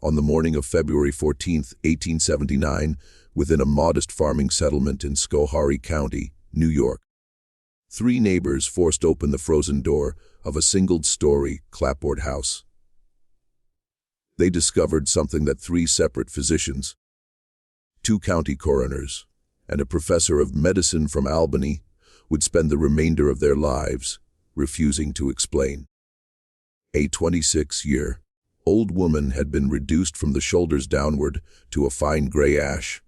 on the morning of February 14, 1879, within a modest farming settlement in Schoharie County, New York. Three neighbors forced open the frozen door of a single-story clapboard house. They discovered something that three separate physicians, two county coroners, and a professor of medicine from Albany would spend the remainder of their lives refusing to explain. A 26-year-old woman had been reduced from the shoulders downward to a fine gray ash,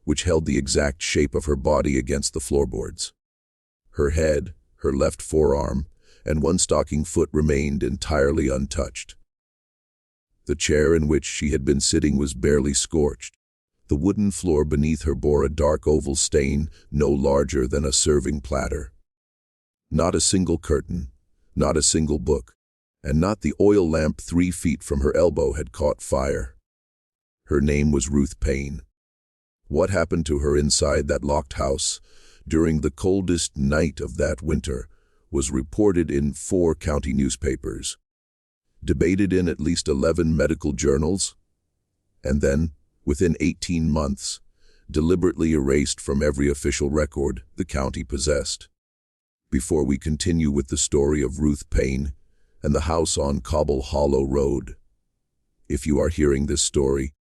which held the exact shape of her body against the floorboards. Her head, her left forearm, and one stocking foot remained entirely untouched. The chair in which she had been sitting was barely scorched. The wooden floor beneath her bore a dark oval stain no larger than a serving platter. Not a single curtain, not a single book, and not the oil lamp 3 feet from her elbow had caught fire. Her name was Ruth Payne. What happened to her inside that locked house during the coldest night of that winter was reported in 4 county newspapers, debated in at least 11 medical journals, and then, within 18 months, deliberately erased from every official record the county possessed. Before we continue with the story of Ruth Payne and the house on Cobble Hollow Road, if you are hearing this story,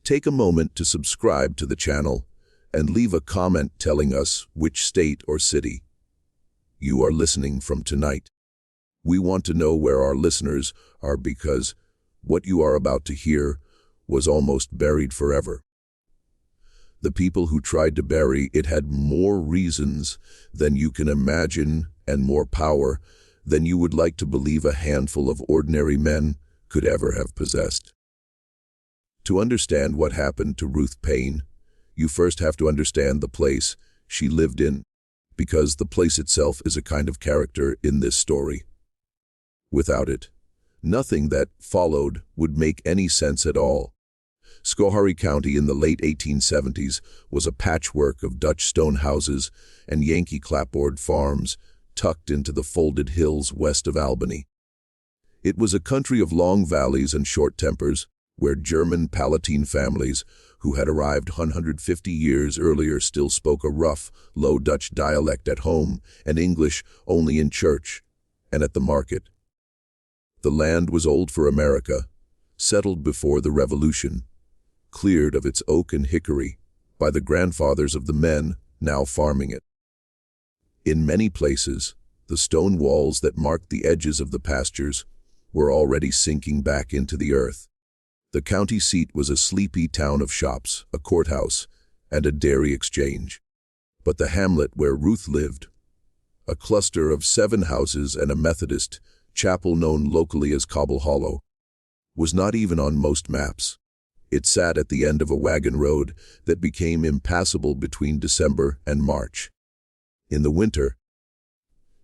take a moment to subscribe to the channel and leave a comment telling us which state or city you are listening from tonight. We want to know where our listeners are because what you are about to hear was almost buried forever. The people who tried to bury it had more reasons than you can imagine and more power than you would like to believe a handful of ordinary men could ever have possessed. To understand what happened to Ruth Payne, you first have to understand the place she lived in, because the place itself is a kind of character in this story. Without it, nothing that followed would make any sense at all. Schoharie County in the late 1870s was a patchwork of Dutch stone houses and Yankee clapboard farms tucked into the folded hills west of Albany. It was a country of long valleys and short tempers, where German Palatine families who had arrived 150 years earlier still spoke a rough, Low Dutch dialect at home and English only in church and at the market. The land was old for America, settled before the Revolution, cleared of its oak and hickory by the grandfathers of the men now farming it. In many places, the stone walls that marked the edges of the pastures were already sinking back into the earth. The county seat was a sleepy town of shops, a courthouse, and a dairy exchange. But the hamlet where Ruth lived, a cluster of 7 houses and a Methodist chapel known locally as Cobble Hollow, was not even on most maps. It sat at the end of a wagon road that became impassable between December and March. In the winter,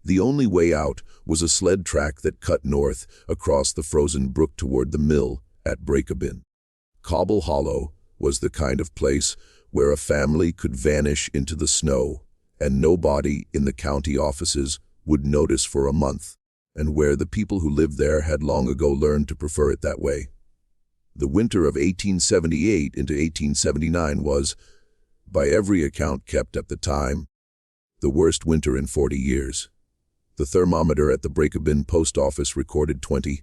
the only way out was a sled track that cut north across the frozen brook toward the mill at Breakabin. Cobble Hollow was the kind of place where a family could vanish into the snow and nobody in the county offices would notice for a month, and where the people who lived there had long ago learned to prefer it that way. The winter of 1878 into 1879 was, by every account kept at the time, the worst winter in 40 years. The thermometer at the Breakabin post office recorded 28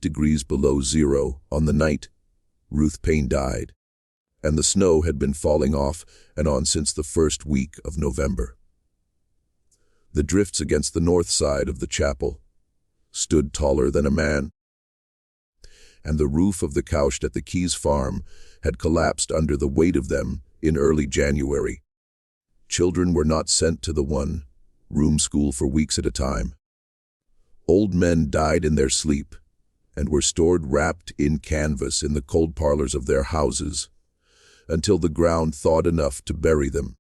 degrees below zero on the night Ruth Payne died, and the snow had been falling off and on since the first week of November. The drifts against the north side of the chapel stood taller than a man, and the roof of the couch at the Keys farm had collapsed under the weight of them in early January. Children were not sent to the one-room school for weeks at a time. Old men died in their sleep and were stored wrapped in canvas in the cold parlors of their houses until the ground thawed enough to bury them.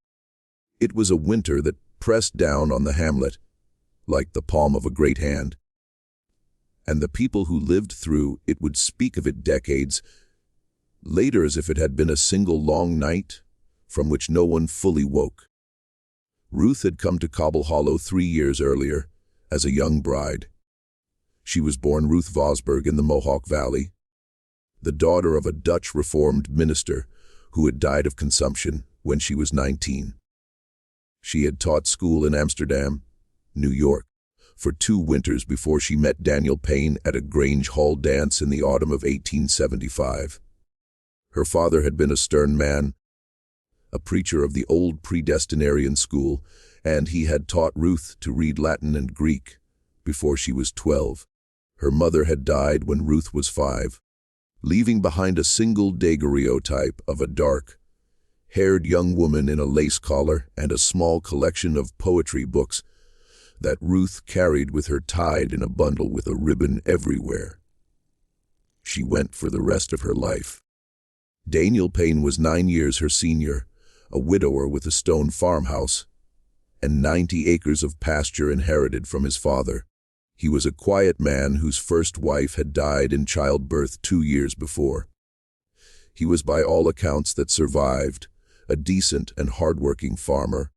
It was a winter that pressed down on the hamlet like the palm of a great hand, and the people who lived through it would speak of it decades later as if it had been a single long night from which no one fully woke. Ruth had come to Cobble Hollow 3 years earlier as a young bride. She was born Ruth Vosberg in the Mohawk Valley. the daughter of a Dutch Reformed minister who had died of consumption when she was 19. She had taught school in Amsterdam, New York, for 2 winters before she met Daniel Payne at a Grange Hall dance in the autumn of 1875. Her father had been a stern man, a preacher of the old predestinarian school, and he had taught Ruth to read Latin and Greek before she was 12. Her mother had died when Ruth was 5, leaving behind a single daguerreotype of a dark-haired young woman in a lace collar and a small collection of poetry books that Ruth carried with her tied in a bundle with a ribbon everywhere. She went for the rest of her life. Daniel Payne was 9 years her senior, a widower with a stone farmhouse and 90 acres of pasture inherited from his father. He was a quiet man whose first wife had died in childbirth 2 years before. He was by all accounts that survived, a decent and hard-working farmer,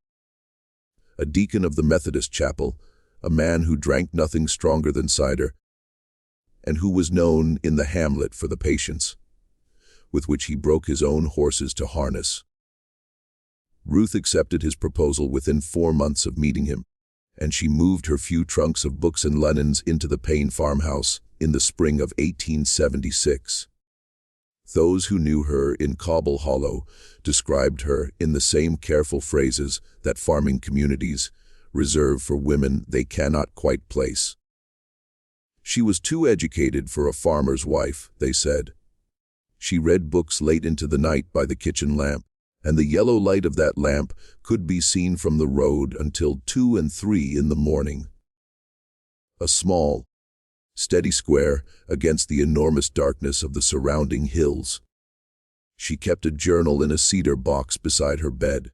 a deacon of the Methodist chapel, a man who drank nothing stronger than cider, and who was known in the hamlet for the patience with which he broke his own horses to harness. Ruth accepted his proposal within 4 months of meeting him, and she moved her few trunks of books and linens into the Payne farmhouse in the spring of 1876. Those who knew her in Cobble Hollow described her in the same careful phrases that farming communities reserve for women they cannot quite place. She was too educated for a farmer's wife, they said. She read books late into the night by the kitchen lamp, and the yellow light of that lamp could be seen from the road until 2 and 3 in the morning. A small, steady square against the enormous darkness of the surrounding hills. She kept a journal in a cedar box beside her bed.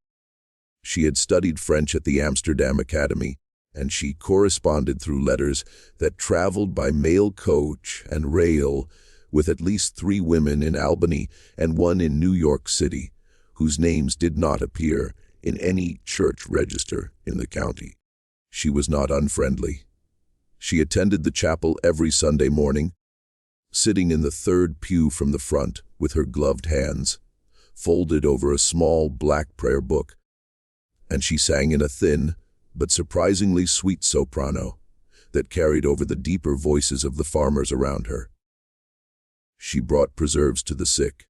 She had studied French at the Amsterdam Academy, and she corresponded through letters that traveled by mail coach and rail with at least 3 women in Albany and 1 in New York City, whose names did not appear in any church register in the county. She was not unfriendly. She attended the chapel every Sunday morning, sitting in the 3rd pew from the front with her gloved hands folded over a small black prayer book, and she sang in a thin but surprisingly sweet soprano that carried over the deeper voices of the farmers around her. She brought preserves to the sick.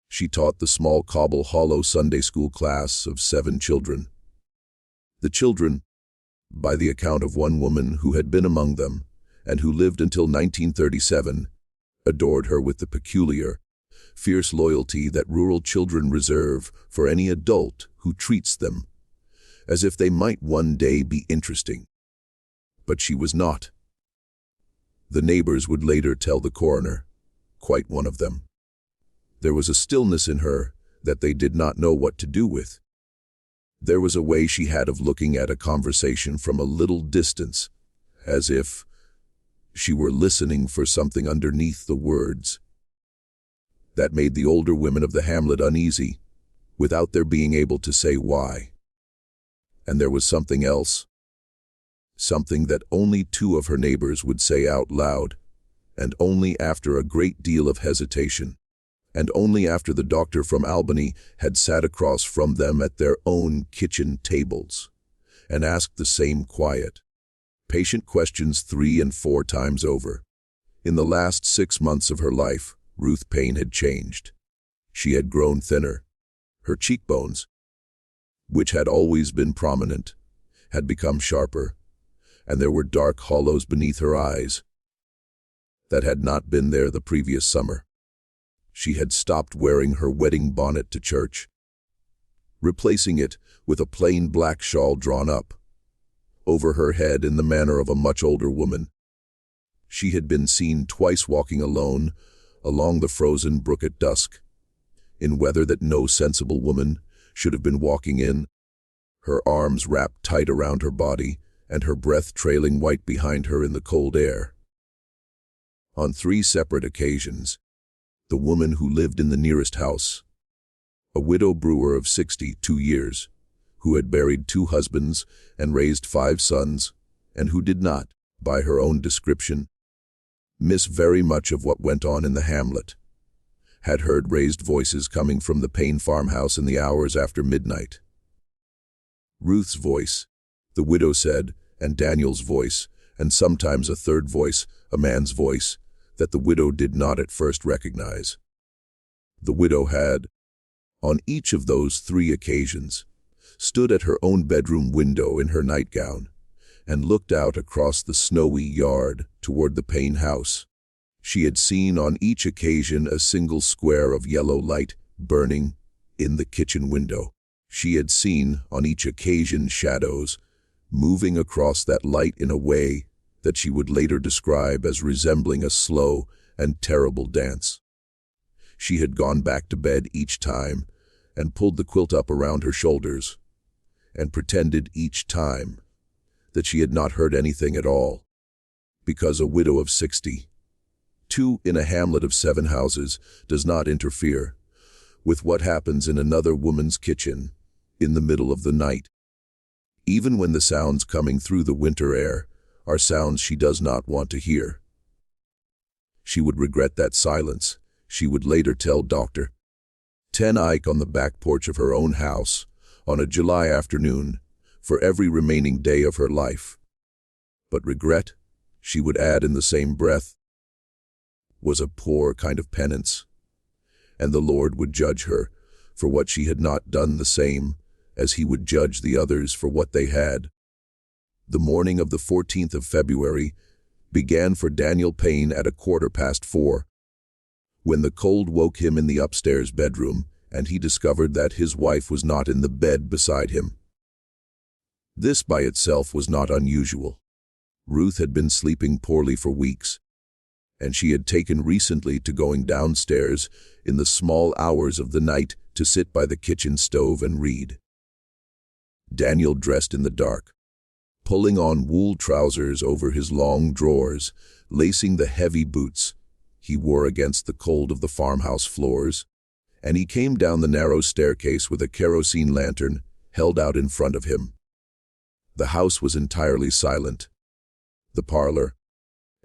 She taught the small Cobble Hollow Sunday school class of 7 children. The children, by the account of one woman who had been among them and who lived until 1937, adored her with the peculiar, fierce loyalty that rural children reserve for any adult who treats them as if they might one day be interesting. But she was not. The neighbors would later tell the coroner, quite one of them. There was a stillness in her that they did not know what to do with. There was a way she had of looking at a conversation from a little distance, as if she were listening for something underneath the words. That made the older women of the hamlet uneasy, without their being able to say why. And there was something else, something that only 2 of her neighbors would say out loud, and only after a great deal of hesitation, and only after the doctor from Albany had sat across from them at their own kitchen tables, and asked the same quiet, patient questions 3 and 4 times over. In the last 6 months of her life, Ruth Payne had changed. She had grown thinner. Her cheekbones, which had always been prominent, had become sharper, and there were dark hollows beneath her eyes that had not been there the previous summer. She had stopped wearing her wedding bonnet to church, replacing it with a plain black shawl drawn up over her head in the manner of a much older woman. She had been seen twice walking alone along the frozen brook at dusk, in weather that no sensible woman should have been walking in, her arms wrapped tight around her body and her breath trailing white behind her in the cold air. On 3 separate occasions, the woman who lived in the nearest house, a widow brewer of 62 years, who had buried 2 husbands and raised 5 sons, and who did not, by her own description, miss very much of what went on in the hamlet, had heard raised voices coming from the Payne farmhouse in the hours after midnight. Ruth's voice, the widow said, and Daniel's voice, and sometimes a third voice, a man's voice, that the widow did not at first recognize. The widow had, on each of those 3 occasions, stood at her own bedroom window in her nightgown and looked out across the snowy yard toward the Payne house. She had seen on each occasion a single square of yellow light burning in the kitchen window. She had seen on each occasion shadows moving across that light in a way that she would later describe as resembling a slow and terrible dance. She had gone back to bed each time and pulled the quilt up around her shoulders and pretended each time that she had not heard anything at all, because a widow of 62 in a hamlet of 7 houses does not interfere with what happens in another woman's kitchen in the middle of the night. Even when the sounds coming through the winter air are sounds she does not want to hear. She would regret that silence, she would later tell Dr. Ten Eyck on the back porch of her own house on a July afternoon for every remaining day of her life. But regret, she would add in the same breath, was a poor kind of penance, and the Lord would judge her for what she had not done, the same as he would judge the others for what they had. The morning of the 14th of February began for Daniel Payne at 4:15, when the cold woke him in the upstairs bedroom and he discovered that his wife was not in the bed beside him. This by itself was not unusual. Ruth had been sleeping poorly for weeks, and she had taken recently to going downstairs in the small hours of the night to sit by the kitchen stove and read. Daniel dressed in the dark, pulling on wool trousers over his long drawers, lacing the heavy boots he wore against the cold of the farmhouse floors, and he came down the narrow staircase with a kerosene lantern held out in front of him. The house was entirely silent. The parlor,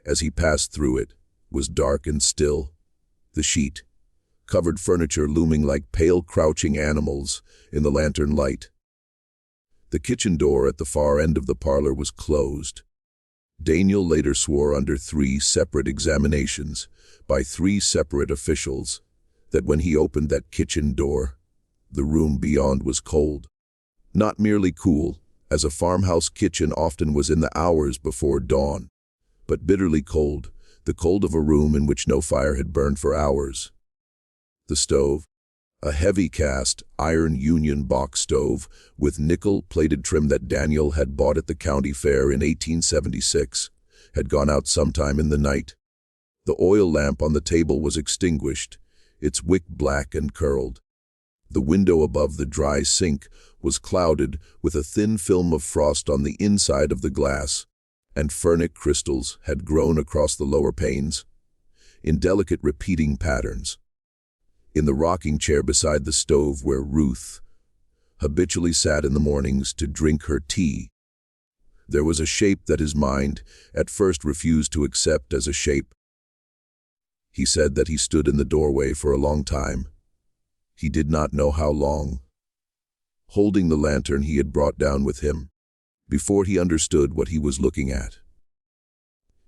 as he passed through it, was dark and still, the sheet-covered furniture looming like pale crouching animals in the lantern light. The kitchen door at the far end of the parlor was closed. Daniel later swore under 3 separate examinations by 3 separate officials that when he opened that kitchen door, the room beyond was cold. Not merely cool, as a farmhouse kitchen often was in the hours before dawn, but bitterly cold, the cold of a room in which no fire had burned for hours. The stove, a heavy cast iron Union box stove with nickel-plated trim that Daniel had bought at the county fair in 1876, had gone out sometime in the night. The oil lamp on the table was extinguished, its wick black and curled. The window above the dry sink was clouded with a thin film of frost on the inside of the glass, and fernic crystals had grown across the lower panes, in delicate repeating patterns. In the rocking chair beside the stove where Ruth habitually sat in the mornings to drink her tea, there was a shape that his mind at first refused to accept as a shape. He said that he stood in the doorway for a long time. He did not know how long, holding the lantern he had brought down with him, before he understood what he was looking at.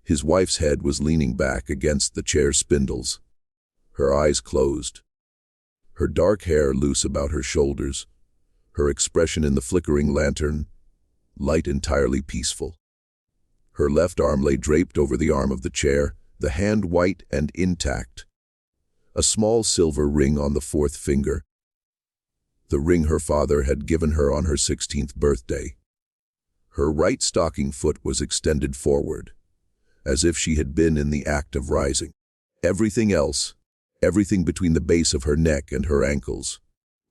His wife's head was leaning back against the chair spindles, her eyes closed, her dark hair loose about her shoulders, her expression in the flickering lantern light entirely peaceful. Her left arm lay draped over the arm of the chair, the hand white and intact, a small silver ring on the 4th finger, the ring her father had given her on her 16th birthday. Her right stocking foot was extended forward, as if she had been in the act of rising. Everything else, everything between the base of her neck and her ankles,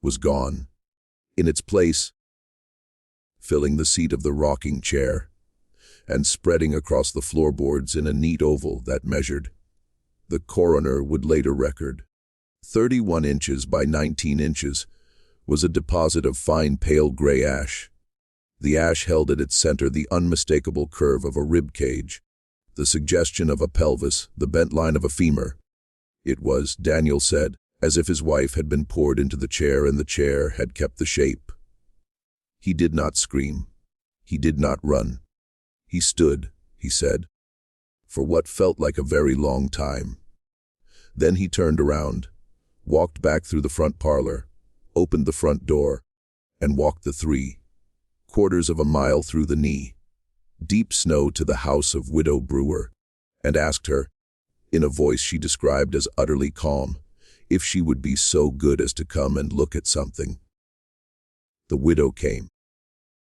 was gone. In its place, filling the seat of the rocking chair, and spreading across the floorboards in a neat oval that measured, the coroner would later record, 31 inches by 19 inches, was a deposit of fine pale gray ash. The ash held at its center the unmistakable curve of a rib cage, the suggestion of a pelvis, the bent line of a femur. It was, Daniel said, as if his wife had been poured into the chair and the chair had kept the shape. He did not scream. He did not run. He stood, he said, for what felt like a very long time. Then he turned around, walked back through the front parlor, opened the front door, and walked the 3/4 of a mile through the knee-deep snow to the house of Widow Brewer, and asked her, in a voice she described as utterly calm, if she would be so good as to come and look at something. The widow came.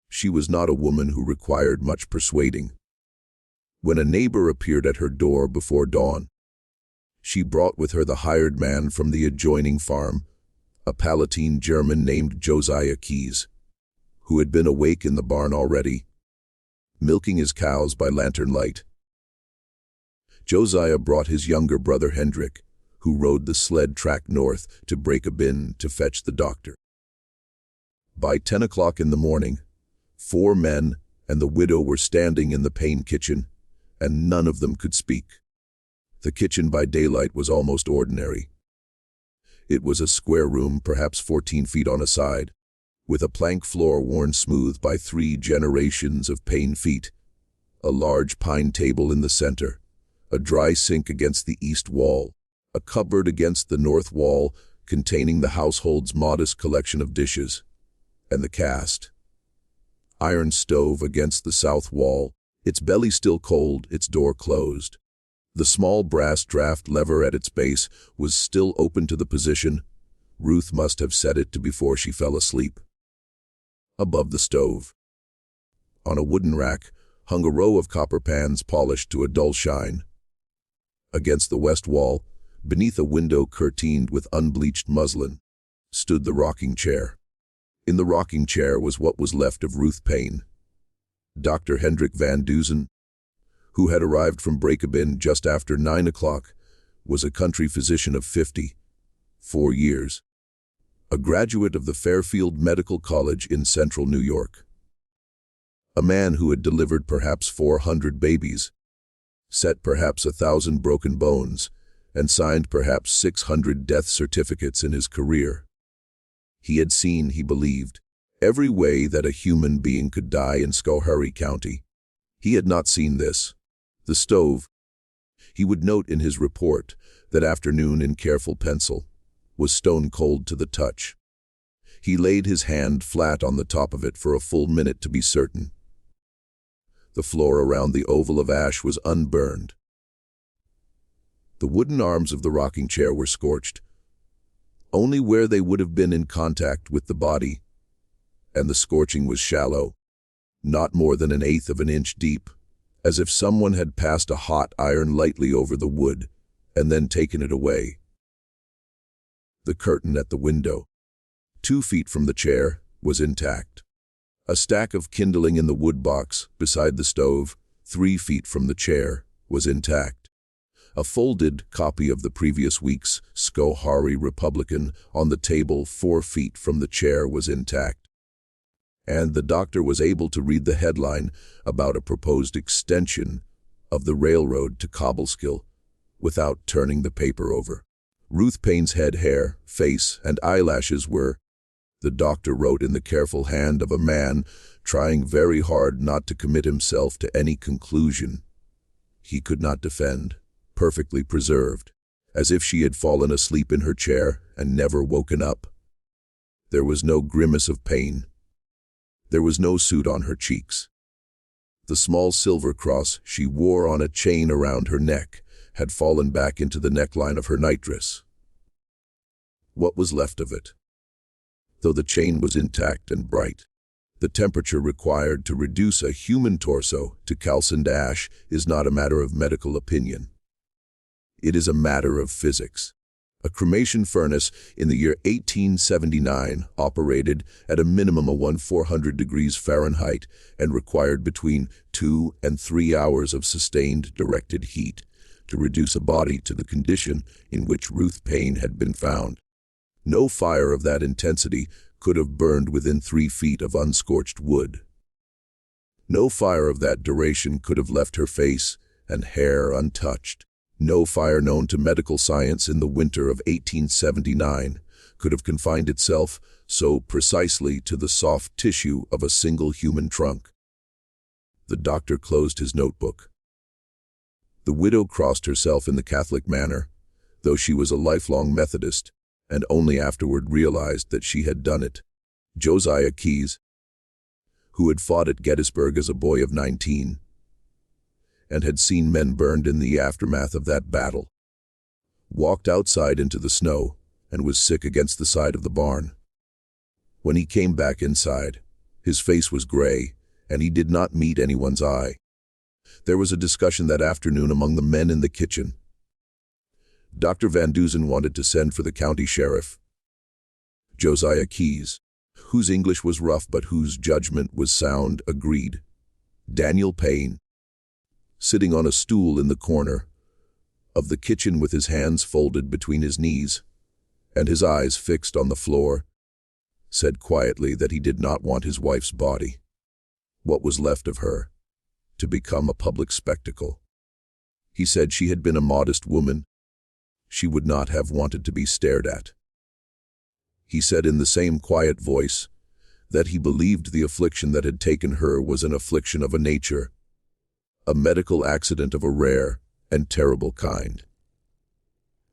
She was not a woman who required much persuading. When a neighbor appeared at her door before dawn, she brought with her the hired man from the adjoining farm, a Palatine German named Josiah Keyes, who had been awake in the barn already, milking his cows by lantern light. Josiah brought his younger brother Hendrik, who rode the sled track north to break a bin to fetch the doctor. By 10 o'clock in the morning, 4 men and the widow were standing in the Payne kitchen, and none of them could speak. The kitchen by daylight was almost ordinary. It was a square room, perhaps 14 feet on a side, with a plank floor worn smooth by 3 generations of Payne feet, a large pine table in the center, a dry sink against the east wall, a cupboard against the north wall containing the household's modest collection of dishes, and the cast iron stove against the south wall, its belly still cold, its door closed. The small brass draft lever at its base was still open to the position. Ruth must have set it to before she fell asleep. Above the stove, on a wooden rack, hung a row of copper pans polished to a dull shine. Against the west wall, beneath a window curtained with unbleached muslin, stood the rocking chair. In the rocking chair was what was left of Ruth Payne. Dr. Hendrik van Duzen, who had arrived from Break-a-Bin just after 9 o'clock, was a country physician of 54 years, a graduate of the Fairfield Medical College in central New York. A man who had delivered perhaps 400 babies, set perhaps 1,000 broken bones, and signed perhaps 600 death certificates in his career. He had seen, he believed, every way that a human being could die in Schoharie County. He had not seen this. The stove, he would note in his report that afternoon in careful pencil, was stone cold to the touch. He laid his hand flat on the top of it for a full minute to be certain. The floor around the oval of ash was unburned. The wooden arms of the rocking chair were scorched, only where they would have been in contact with the body, and the scorching was shallow, not more than 1/8 of an inch deep, as if someone had passed a hot iron lightly over the wood and then taken it away. The curtain at the window, 2 feet from the chair, was intact. A stack of kindling in the wood box beside the stove, 3 feet from the chair, was intact. A folded copy of the previous week's Schoharie Republican on the table 4 feet from the chair was intact. And the doctor was able to read the headline about a proposed extension of the railroad to Cobbleskill without turning the paper over. Ruth Payne's head hair, face, and eyelashes were, the doctor wrote in the careful hand of a man trying very hard not to commit himself to any conclusion he could not defend, perfectly preserved, as if she had fallen asleep in her chair and never woken up. There was no grimace of pain. There was no soot on her cheeks. The small silver cross she wore on a chain around her neck had fallen back into the neckline of her nightdress. What was left of it? Though the chain was intact and bright, the temperature required to reduce a human torso to calcined ash is not a matter of medical opinion. It is a matter of physics. A cremation furnace in the year 1879 operated at a minimum of 400 degrees Fahrenheit and required between 2 and 3 hours of sustained directed heat to reduce a body to the condition in which Ruth Payne had been found. No fire of that intensity could have burned within 3 feet of unscorched wood. No fire of that duration could have left her face and hair untouched. No fire known to medical science in the winter of 1879 could have confined itself so precisely to the soft tissue of a single human trunk. The doctor closed his notebook. The widow crossed herself in the Catholic manner, though she was a lifelong Methodist, and only afterward realized that she had done it. Josiah Keyes, who had fought at Gettysburg as a boy of 19, and had seen men burned in the aftermath of that battle, walked outside into the snow and was sick against the side of the barn. When he came back inside, his face was gray, and he did not meet anyone's eye. There was a discussion that afternoon among the men in the kitchen. Dr. Van Dusen wanted to send for the county sheriff. Josiah Keyes, whose English was rough but whose judgment was sound, agreed. Daniel Payne, sitting on a stool in the corner of the kitchen with his hands folded between his knees and his eyes fixed on the floor, said quietly that he did not want his wife's body, what was left of her, to become a public spectacle. He said she had been a modest woman. She would not have wanted to be stared at. He said in the same quiet voice that he believed the affliction that had taken her was an affliction of a nature, a medical accident of a rare and terrible kind,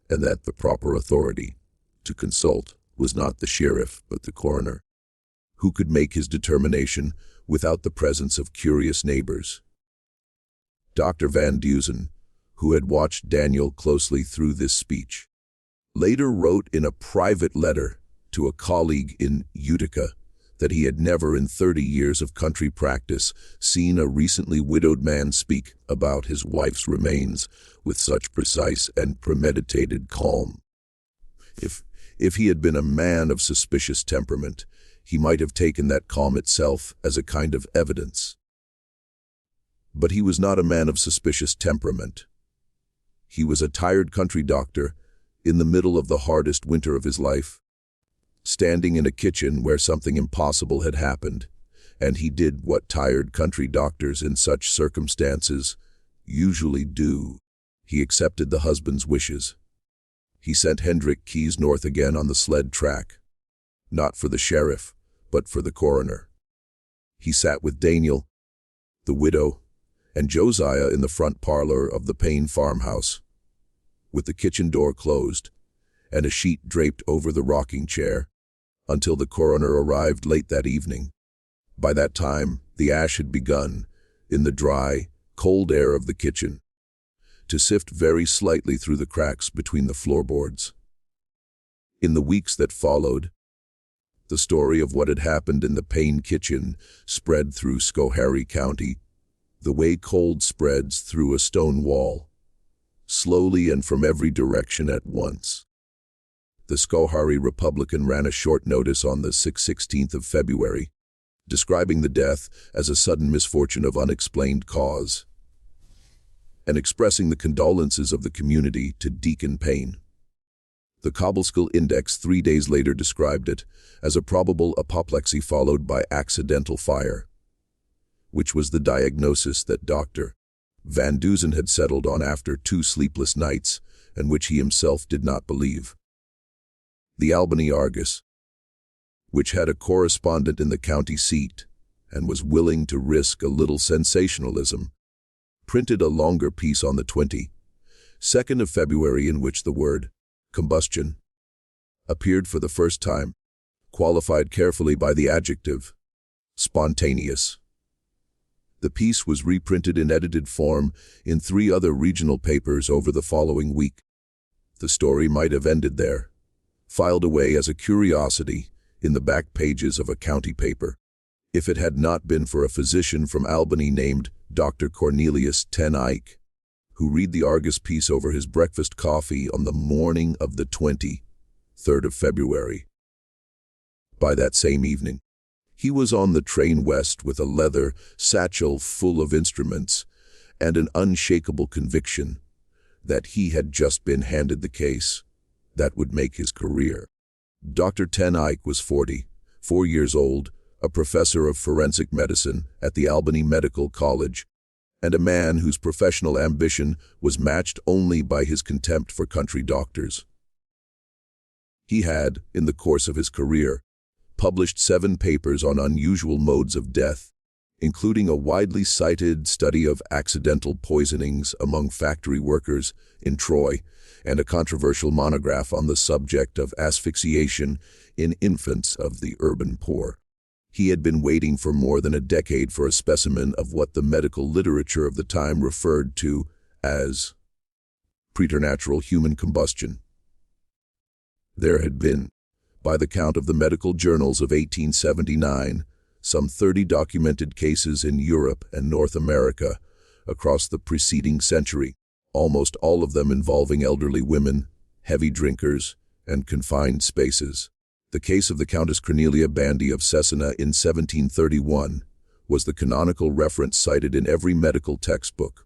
and that the proper authority to consult was not the sheriff but the coroner, who could make his determination without the presence of curious neighbors. Dr. Van Dusen, who had watched Daniel closely through this speech, later wrote in a private letter to a colleague in Utica that he had never in 30 years of country practice seen a recently widowed man speak about his wife's remains with such precise and premeditated calm. If he had been a man of suspicious temperament, he might have taken that calm itself as a kind of evidence. But he was not a man of suspicious temperament. He was a tired country doctor in the middle of the hardest winter of his life, standing in a kitchen where something impossible had happened, and he did what tired country doctors in such circumstances usually do. He accepted the husband's wishes. He sent Hendrik Keyes north again on the sled track, not for the sheriff, but for the coroner. He sat with Daniel, the widow, and Josiah in the front parlor of the Payne farmhouse, with the kitchen door closed and a sheet draped over the rocking chair, until the coroner arrived late that evening. By that time, the ash had begun, in the dry, cold air of the kitchen, to sift very slightly through the cracks between the floorboards. In the weeks that followed, the story of what had happened in the Payne kitchen spread through Schoharie County, the way cold spreads through a stone wall, slowly and from every direction at once. The Schoharie Republican ran a short notice on the 16th of February, describing the death as a sudden misfortune of unexplained cause, and expressing the condolences of the community to Deacon Payne. The Cobbleskill Index 3 days later described it as a probable apoplexy followed by accidental fire, which was the diagnosis that Dr. Van Dusen had settled on after 2 sleepless nights, and which he himself did not believe. The Albany Argus, which had a correspondent in the county seat and was willing to risk a little sensationalism, printed a longer piece on the 22nd of February in which the word combustion appeared for the first time, qualified carefully by the adjective spontaneous. The piece was reprinted in edited form in 3 other regional papers over the following week. The story might have ended there, filed away as a curiosity in the back pages of a county paper, if it had not been for a physician from Albany named Dr. Cornelius Ten Eyck, who read the Argus piece over his breakfast coffee on the morning of the 23rd of February. By that same evening, he was on the train west with a leather satchel full of instruments and an unshakable conviction that he had just been handed the case that would make his career. Dr. Ten Eyck was 44 years old, a professor of forensic medicine at the Albany Medical College, and a man whose professional ambition was matched only by his contempt for country doctors. He had, in the course of his career, published 7 papers on unusual modes of death, including a widely cited study of accidental poisonings among factory workers in Troy, and a controversial monograph on the subject of asphyxiation in infants of the urban poor. He had been waiting for more than a decade for a specimen of what the medical literature of the time referred to as preternatural human combustion. There had been, by the count of the medical journals of 1879, some 30 documented cases in Europe and North America across the preceding century, almost all of them involving elderly women, heavy drinkers, and confined spaces. The case of the Countess Cornelia Bandy of Cesena in 1731 was the canonical reference cited in every medical textbook.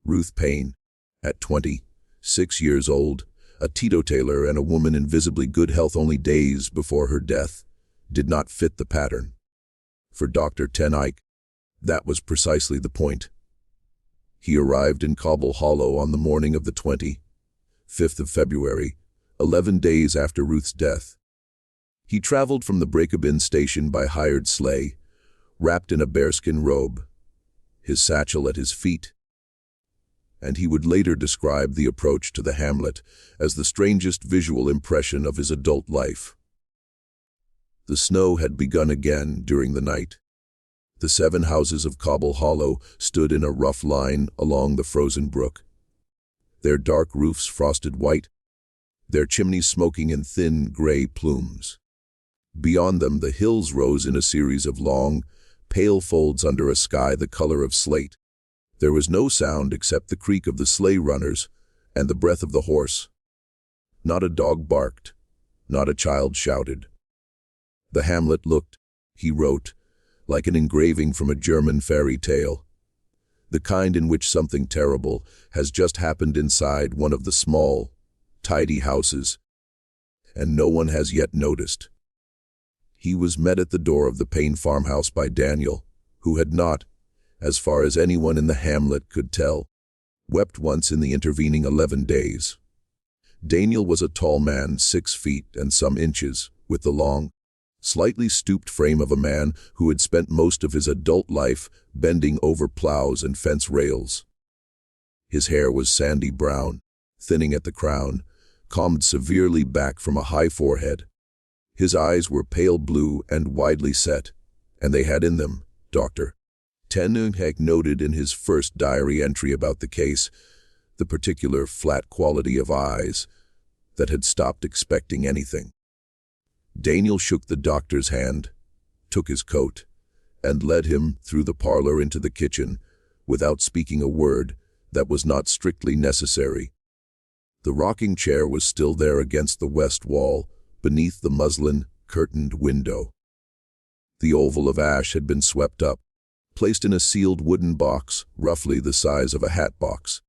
Ruth Paine, at 26 years old, a teetotaler and a woman in visibly good health only days before her death, did not fit the pattern. For Dr. Ten Eyck, that was precisely the point. He arrived in Cobble Hollow on the morning of the 25th of February, 11 days after Ruth's death. He traveled from the Breakabin station by hired sleigh, wrapped in a bearskin robe, his satchel at his feet, and he would later describe the approach to the hamlet as the strangest visual impression of his adult life. The snow had begun again during the night. The 7 houses of Cobble Hollow stood in a rough line along the frozen brook, their dark roofs frosted white, their chimneys smoking in thin gray plumes. Beyond them, the hills rose in a series of long, pale folds under a sky the color of slate. There was no sound except the creak of the sleigh runners and the breath of the horse. Not a dog barked, not a child shouted. The hamlet looked, he wrote, like an engraving from a German fairy tale, the kind in which something terrible has just happened inside one of the small, tidy houses, and no one has yet noticed. He was met at the door of the Payne farmhouse by Daniel, who had not, as far as anyone in the hamlet could tell, wept once in the intervening 11 days. Daniel was a tall man, 6 feet and some inches, with the long, slightly stooped frame of a man who had spent most of his adult life bending over plows and fence rails. His hair was sandy brown, thinning at the crown, combed severely back from a high forehead. His eyes were pale blue and widely set, and they had in them, Dr. Ten Eyck noted in his first diary entry about the case, the particular flat quality of eyes that had stopped expecting anything. Daniel shook the doctor's hand, took his coat, and led him through the parlor into the kitchen without speaking a word that was not strictly necessary. The rocking chair was still there against the west wall, beneath the muslin-curtained window. The oval of ash had been swept up, placed in a sealed wooden box roughly the size of a hat box,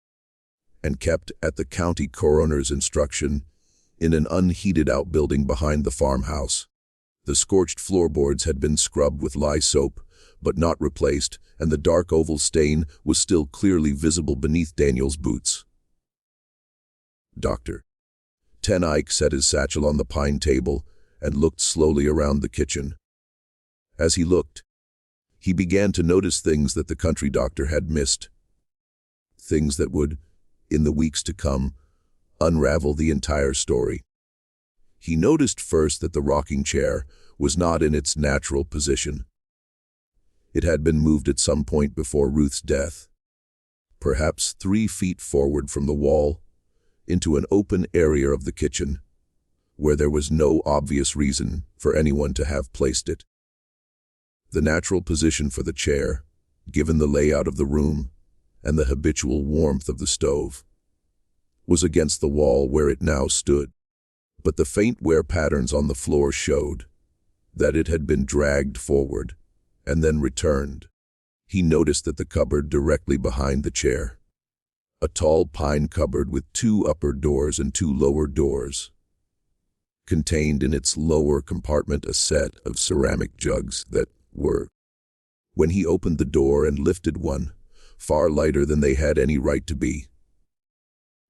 and kept at the county coroner's instruction in an unheated outbuilding behind the farmhouse. The scorched floorboards had been scrubbed with lye soap, but not replaced, and the dark oval stain was still clearly visible beneath Daniel's boots. Dr. Ten Eyck set his satchel on the pine table and looked slowly around the kitchen. As he looked, he began to notice things that the country doctor had missed. Things that would, in the weeks to come, unravel the entire story. He noticed first that the rocking chair was not in its natural position. It had been moved at some point before Ruth's death, perhaps 3 feet forward from the wall, into an open area of the kitchen, where there was no obvious reason for anyone to have placed it. The natural position for the chair, given the layout of the room and the habitual warmth of the stove, was against the wall where it now stood, but the faint wear patterns on the floor showed that it had been dragged forward and then returned. He noticed that the cupboard directly behind the chair, a tall pine cupboard with 2 upper doors and 2 lower doors, contained in its lower compartment a set of ceramic jugs that were, when he opened the door and lifted one, far lighter than they had any right to be.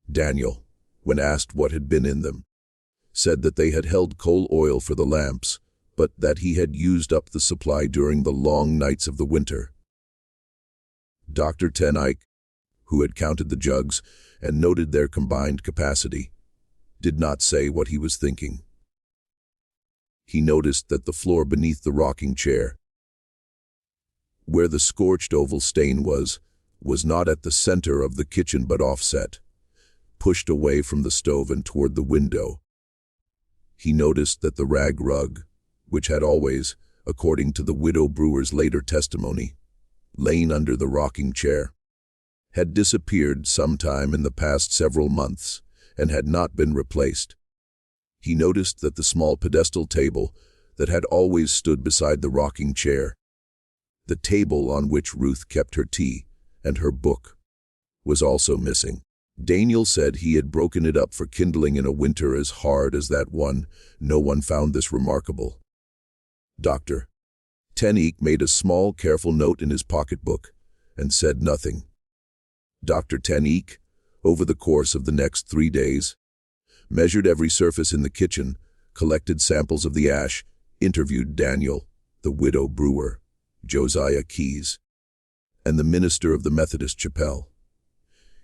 Daniel, when asked what had been in them, said that they had held coal oil for the lamps, but that he had used up the supply during the long nights of the winter. Dr. Ten Eyck, who had counted the jugs and noted their combined capacity, did not say what he was thinking. He noticed that the floor beneath the rocking chair, where the scorched oval stain was not at the center of the kitchen but offset, pushed away from the stove and toward the window. He noticed that the rag rug, which had always, according to the widow brewer's later testimony, lain under the rocking chair, had disappeared sometime in the past several months and had not been replaced. He noticed that the small pedestal table that had always stood beside the rocking chair, the table on which Ruth kept her tea and her book, was also missing. Daniel said he had broken it up for kindling in a winter as hard as that one. No one found this remarkable. Dr. Ten Eyck made a small, careful note in his pocketbook and said nothing. Dr. Ten Eyck, over the course of the next 3 days, measured every surface in the kitchen, collected samples of the ash, interviewed Daniel, the widow brewer, Josiah Keyes, and the minister of the Methodist chapel.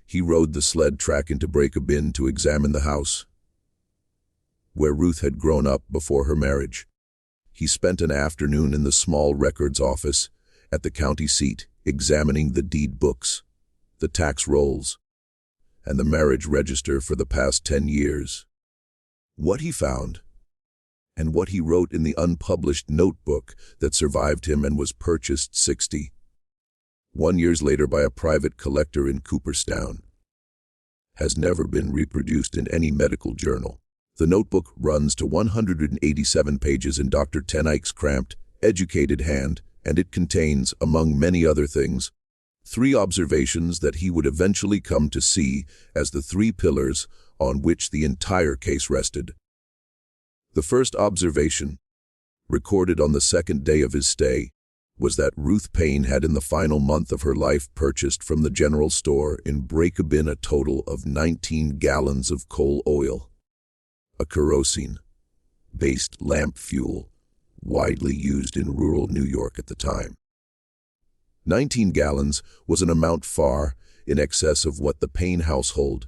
He rode the sled track into Break-a-Bin to examine the house, where Ruth had grown up before her marriage. He spent an afternoon in the small records office at the county seat, examining the deed books, the tax rolls, and the marriage register for the past 10 years. What he found, and what he wrote in the unpublished notebook that survived him and was purchased 61 years later by a private collector in Cooperstown, has never been reproduced in any medical journal. The notebook runs to 187 pages in Dr. Ten Eyck's cramped, educated hand, and it contains, among many other things, 3 observations that he would eventually come to see as the 3 pillars on which the entire case rested. The first observation, recorded on the 2nd day of his stay, was that Ruth Payne had in the final month of her life purchased from the general store in Break-a-Bin a total of 19 gallons of coal oil, a kerosene-based lamp fuel widely used in rural New York at the time. 19 gallons was an amount far in excess of what the Payne household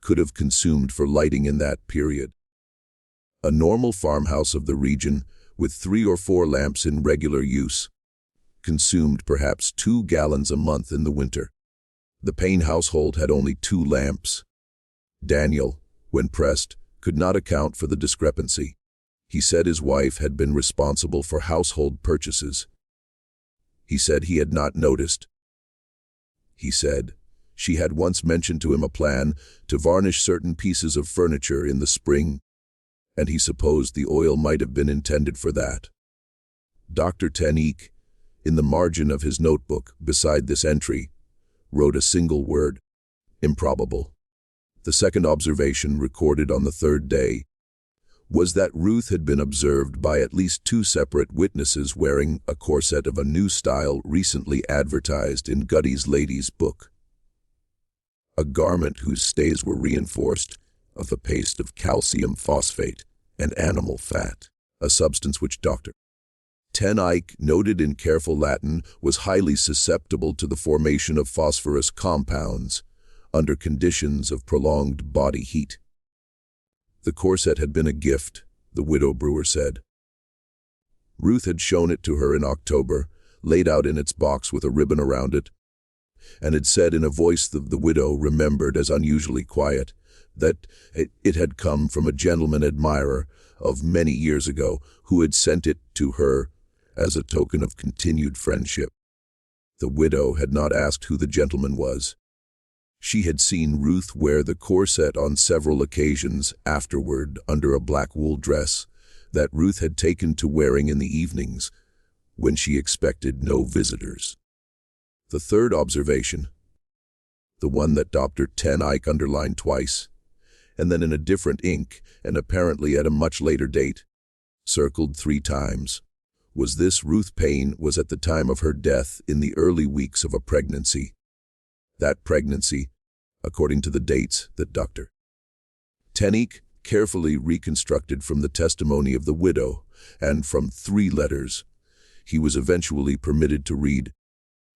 could have consumed for lighting in that period. A normal farmhouse of the region, with 3 or 4 lamps in regular use, consumed perhaps 2 gallons a month in the winter. The Payne household had only 2 lamps. Daniel, when pressed, could not account for the discrepancy. He said his wife had been responsible for household purchases. He said he had not noticed. He said she had once mentioned to him a plan to varnish certain pieces of furniture in the spring, and he supposed the oil might have been intended for that. Dr. Ten Eyck, in the margin of his notebook beside this entry, wrote a single word: improbable. The second observation, recorded on the 3rd day, was that Ruth had been observed by at least 2 separate witnesses wearing a corset of a new style recently advertised in Goody's Lady's Book, a garment whose stays were reinforced of a paste of calcium phosphate and animal fat, a substance which Dr. Ten Eyck noted in careful Latin was highly susceptible to the formation of phosphorus compounds under conditions of prolonged body heat. The corset had been a gift, the widow brewer said. Ruth had shown it to her in October, laid out in its box with a ribbon around it, and had said in a voice that the widow remembered as unusually quiet that it had come from a gentleman admirer of many years ago who had sent it to her as a token of continued friendship. The widow had not asked who the gentleman was. She had seen Ruth wear the corset on several occasions afterward under a black wool dress that Ruth had taken to wearing in the evenings when she expected no visitors. The third observation, the one that Dr. Ten Eyck underlined twice, and then in a different ink and apparently at a much later date, circled 3 times, was this: Ruth Payne was at the time of her death in the early weeks of a pregnancy. That pregnancy, according to the dates that Dr. Payne carefully reconstructed from the testimony of the widow and from 3 letters he was eventually permitted to read,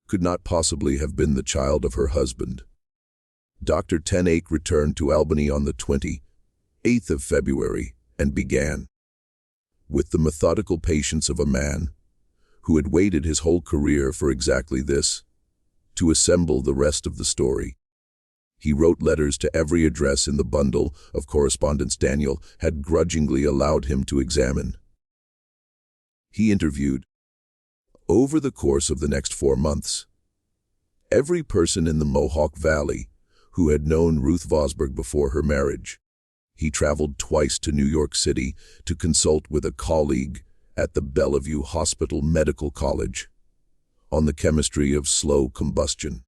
could not possibly have been the child of her husband. Dr. Payne returned to Albany on the 28th of February and began, with the methodical patience of a man who had waited his whole career for exactly this, to assemble the rest of the story. He wrote letters to every address in the bundle of correspondence Daniel had grudgingly allowed him to examine. He interviewed, over the course of the next 4 months, every person in the Mohawk Valley who had known Ruth Vosburgh before her marriage. He traveled twice to New York City to consult with a colleague at the Bellevue Hospital Medical College on the chemistry of slow combustion.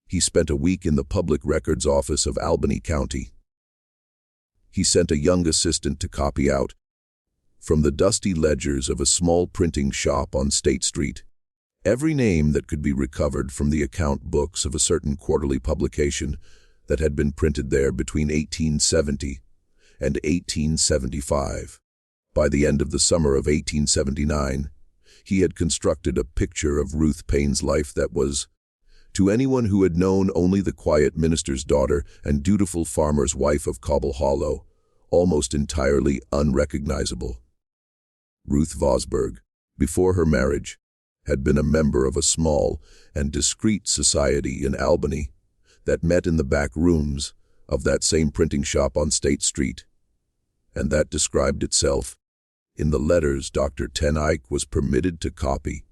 He spent a week in the Public Records Office of Albany County. He sent a young assistant to copy out, from the dusty ledgers of a small printing shop on State Street, every name that could be recovered from the account books of a certain quarterly publication that had been printed there between 1870 and 1875. By the end of the summer of 1879, he had constructed a picture of Ruth Payne's life that was, to anyone who had known only the quiet minister's daughter and dutiful farmer's wife of Cobble Hollow, almost entirely unrecognizable. Ruth Vosburgh, before her marriage, had been a member of a small and discreet society in Albany that met in the back rooms of that same printing shop on State Street, and that described itself, in the letters Dr. Payne was permitted to copy,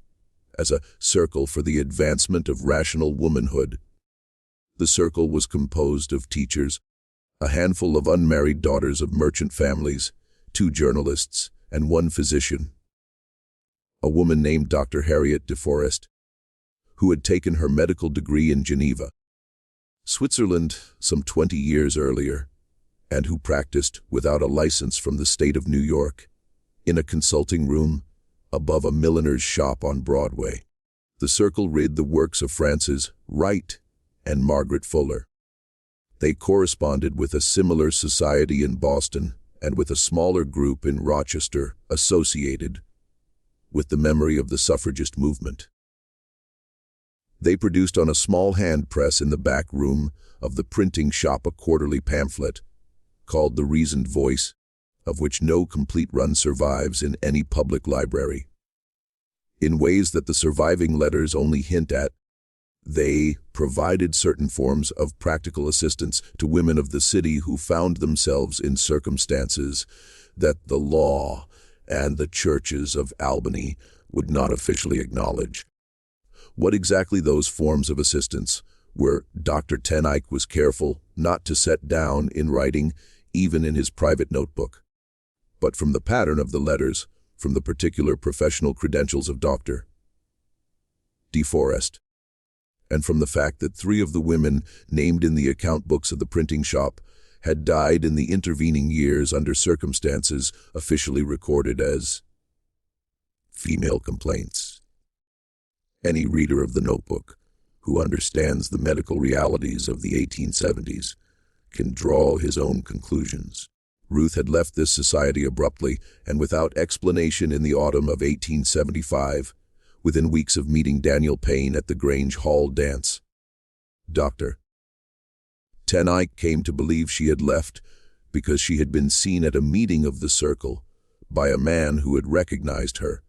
as a circle for the advancement of rational womanhood. The circle was composed of teachers, a handful of unmarried daughters of merchant families, 2 journalists, and 1 physician. A woman named Dr. Harriet DeForest, who had taken her medical degree in Geneva, Switzerland, some 20 years earlier, and who practiced without a license from the state of New York, in a consulting room above a milliner's shop on Broadway. The circle read the works of Frances Wright and Margaret Fuller. They corresponded with a similar society in Boston and with a smaller group in Rochester associated with the memory of the suffragist movement. They produced on a small hand press in the back room of the printing shop a quarterly pamphlet called The Reasoned Voice, of which no complete run survives in any public library. In ways that the surviving letters only hint at, they provided certain forms of practical assistance to women of the city who found themselves in circumstances that the law and the churches of Albany would not officially acknowledge. What exactly those forms of assistance were, Dr. Payne was careful not to set down in writing, even in his private notebook. But from the pattern of the letters, from the particular professional credentials of Dr. DeForest, and from the fact that 3 of the women named in the account books of the printing shop had died in the intervening years under circumstances officially recorded as female complaints. Any reader of the notebook who understands the medical realities of the 1870s can draw his own conclusions. Ruth had left this society abruptly and without explanation in the autumn of 1875, within weeks of meeting Daniel Payne at the Grange Hall dance. Dr. Payne came to believe she had left because she had been seen at a meeting of the circle by a man who had recognized her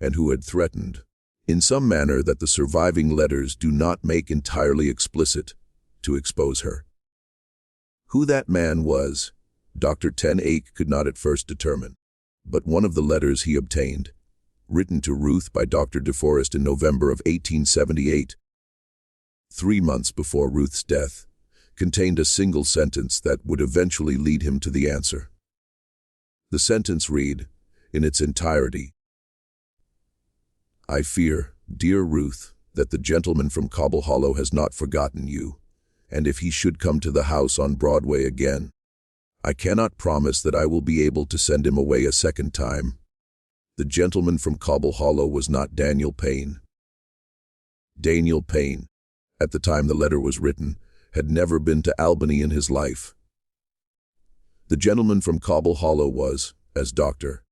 and who had threatened, in some manner that the surviving letters do not make entirely explicit, to expose her. Who that man was, Dr. Payne could not at first determine, but one of the letters he obtained, written to Ruth by Dr. DeForest in November of 1878, 3 months before Ruth's death, contained a single sentence that would eventually lead him to the answer. The sentence read, in its entirety, "I fear, dear Ruth, that the gentleman from Cobble Hollow has not forgotten you, and if he should come to the house on Broadway again, I cannot promise that I will be able to send him away a second time. The gentleman from Cobble Hollow was not Daniel Payne. Daniel Payne, at the time the letter was written, had never been to Albany in his life. The gentleman from Cobble Hollow was, as Dr.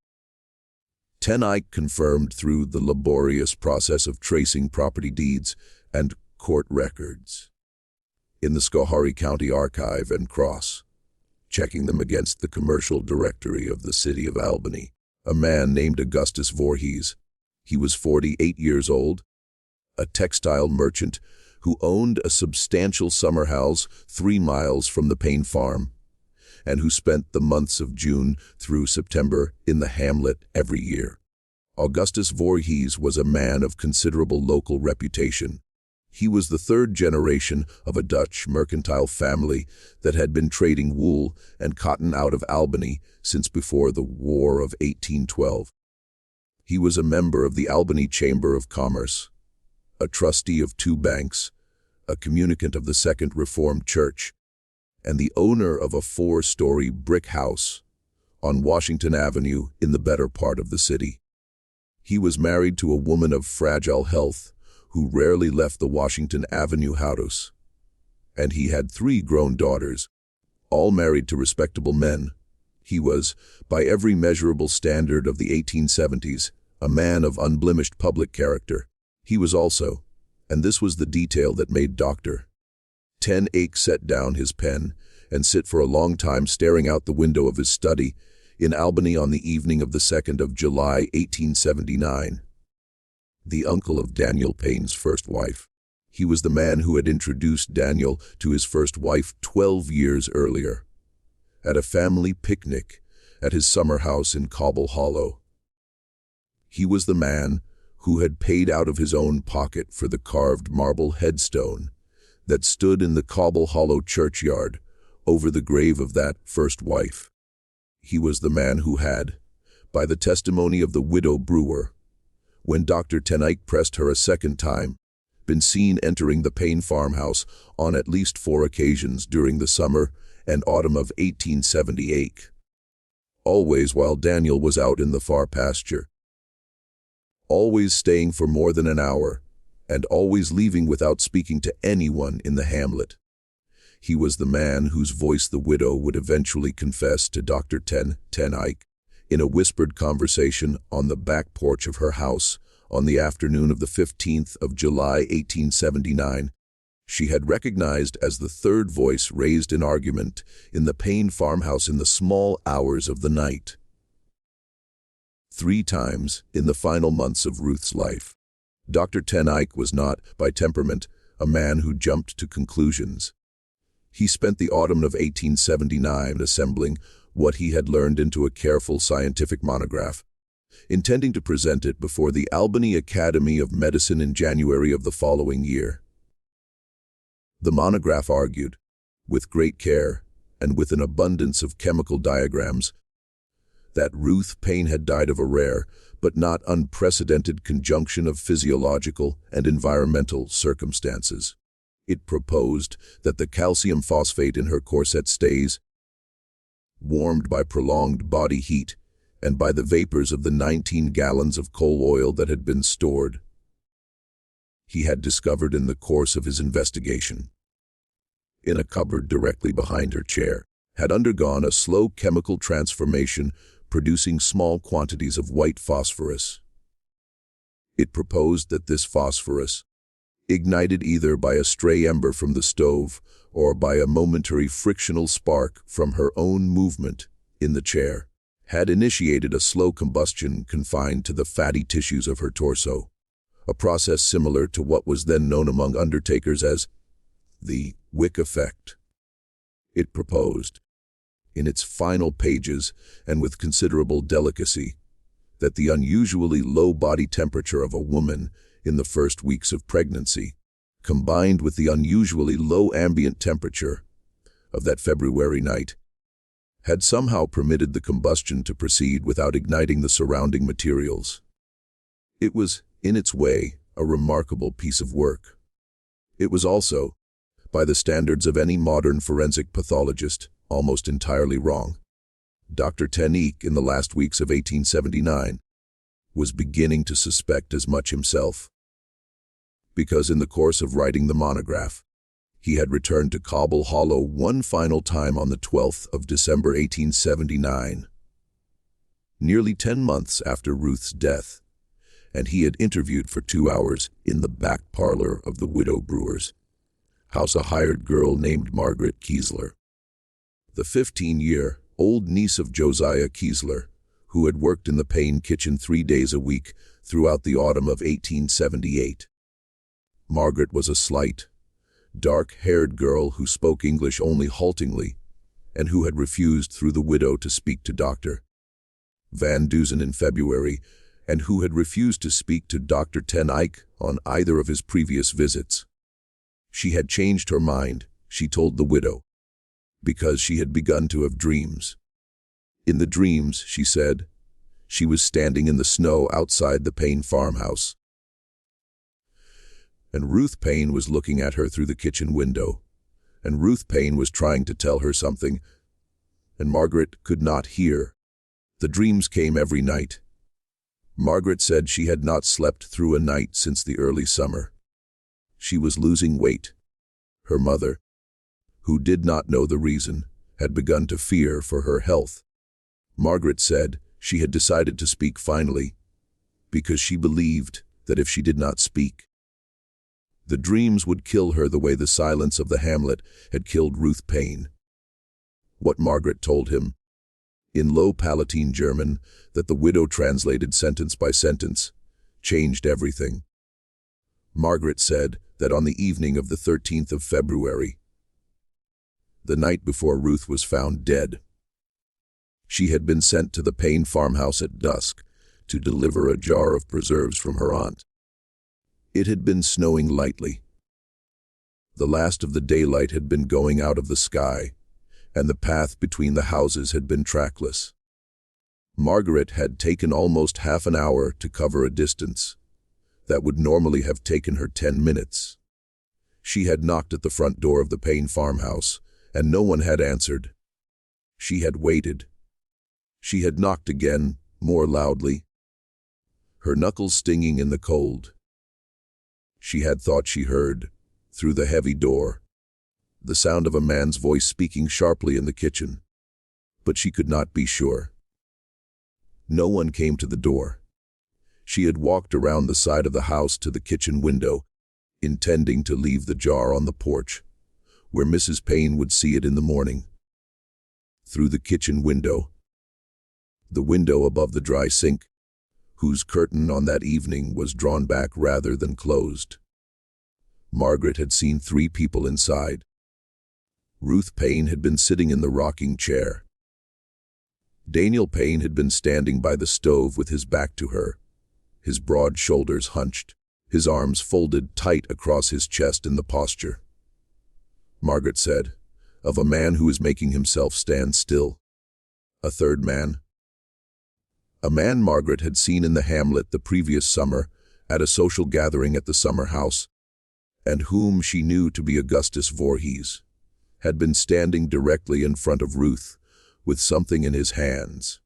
Payne confirmed through the laborious process of tracing property deeds and court records in the Schoharie County archive and checking them against the commercial directory of the city of Albany, a man named Augustus Voorhees. He was 48 years old, a textile merchant who owned a substantial summer house 3 miles from the Payne farm, and who spent the months of June through September in the hamlet every year. Augustus Voorhees was a man of considerable local reputation. He was the 3rd generation of a Dutch mercantile family that had been trading wool and cotton out of Albany since before the War of 1812. He was a member of the Albany Chamber of Commerce, a trustee of 2 banks, a communicant of the Second Reformed Church, and the owner of a 4-story brick house on Washington Avenue in the better part of the city. He was married to a woman of fragile health who rarely left the Washington Avenue house, and he had 3 grown daughters, all married to respectable men. He was, by every measurable standard of the 1870s, a man of unblemished public character. He was also, and this was the detail that made Dr. Payne set down his pen and sit for a long time staring out the window of his study in Albany on the evening of the 2nd of July, 1879. The uncle of Daniel Payne's first wife. He was the man who had introduced Daniel to his first wife 12 years earlier, at a family picnic at his summer house in Cobble Hollow. He was the man who had paid out of his own pocket for the carved marble headstone that stood in the Cobble Hollow churchyard over the grave of that first wife. He was the man who had, by the testimony of the widow Brewer, when Dr. Payne pressed her a second time, been seen entering the Payne farmhouse on at least 4 occasions during the summer and autumn of 1878, always while Daniel was out in the far pasture, always staying for more than an hour, and always leaving without speaking to anyone in the hamlet. He was the man whose voice the widow would eventually confess to Dr. Payne in a whispered conversation on the back porch of her house on the afternoon of the 15th of July, 1879. She had recognized as the 3rd voice raised in argument in the Payne farmhouse in the small hours of the night. 3 times in the final months of Ruth's life. Dr. Payne was not, by temperament, a man who jumped to conclusions. He spent the autumn of 1879 assembling what he had learned into a careful scientific monograph, intending to present it before the Albany Academy of Medicine in January of the following year. The monograph argued, with great care and with an abundance of chemical diagrams, that Ruth Payne had died of a rare but not unprecedented conjunction of physiological and environmental circumstances. It proposed that the calcium phosphate in her corset stays, warmed by prolonged body heat and by the vapors of the 19 gallons of coal oil that had been stored, he had discovered in the course of his investigation, in a cupboard directly behind her chair, had undergone a slow chemical transformation producing small quantities of white phosphorus. It proposed that this phosphorus, ignited either by a stray ember from the stove or by a momentary frictional spark from her own movement in the chair, had initiated a slow combustion confined to the fatty tissues of her torso, a process similar to what was then known among undertakers as the wick effect. It proposed, in its final pages and with considerable delicacy, that the unusually low body temperature of a woman in the first weeks of pregnancy, combined with the unusually low ambient temperature of that February night, had somehow permitted the combustion to proceed without igniting the surrounding materials. It was, in its way, a remarkable piece of work. It was also, by the standards of any modern forensic pathologist, almost entirely wrong. Dr. Payne, in the last weeks of 1879, was beginning to suspect as much himself. because in the course of writing the monograph, he had returned to Cobble Hollow one final time on the 12th of December 1879, nearly 10 months after Ruth's death, and he had interviewed for 2 hours in the back parlor of the widow brewer's house a hired girl named Margaret Kiesler, the 15-year-old niece of Josiah Kiesler, who had worked in the Payne kitchen 3 days a week throughout the autumn of 1878. Margaret was a slight, dark-haired girl who spoke English only haltingly, and who had refused through the widow to speak to Dr. Van Dusen in February, and who had refused to speak to Dr. Ten Eyck on either of his previous visits. She had changed her mind, she told the widow, because she had begun to have dreams. In the dreams, she said, she was standing in the snow outside the Payne farmhouse, and Ruth Payne was looking at her through the kitchen window, and Ruth Payne was trying to tell her something, and Margaret could not hear. The dreams came every night. Margaret said she had not slept through a night since the early summer. She was losing weight. Her mother, who did not know the reason, had begun to fear for her health. Margaret said she had decided to speak finally, because she believed that if she did not speak, the dreams would kill her the way the silence of the hamlet had killed Ruth Payne. What Margaret told him, in low Palatine German, that the widow translated sentence by sentence, changed everything. Margaret said that on the evening of the 13th of February, the night before Ruth was found dead, she had been sent to the Payne farmhouse at dusk to deliver a jar of preserves from her aunt. It had been snowing lightly. The last of the daylight had been going out of the sky, and the path between the houses had been trackless. Margaret had taken almost half an hour to cover a distance that would normally have taken her 10 minutes. She had knocked at the front door of the Payne farmhouse, and no one had answered. She had waited. She had knocked again, more loudly, her knuckles stinging in the cold. She had thought she heard, through the heavy door, the sound of a man's voice speaking sharply in the kitchen, but she could not be sure. No one came to the door. She had walked around the side of the house to the kitchen window, intending to leave the jar on the porch, where Mrs. Payne would see it in the morning. Through the kitchen window, the window above the dry sink, whose curtain on that evening was drawn back rather than closed, Margaret had seen 3 people inside. Ruth Payne had been sitting in the rocking chair. Daniel Payne had been standing by the stove with his back to her, his broad shoulders hunched, his arms folded tight across his chest in the posture, Margaret said, of a man who is making himself stand still. A third man, a man Margaret had seen in the hamlet the previous summer at a social gathering at the summer house, and whom she knew to be Augustus Voorhees, had been standing directly in front of Ruth with something in his hands.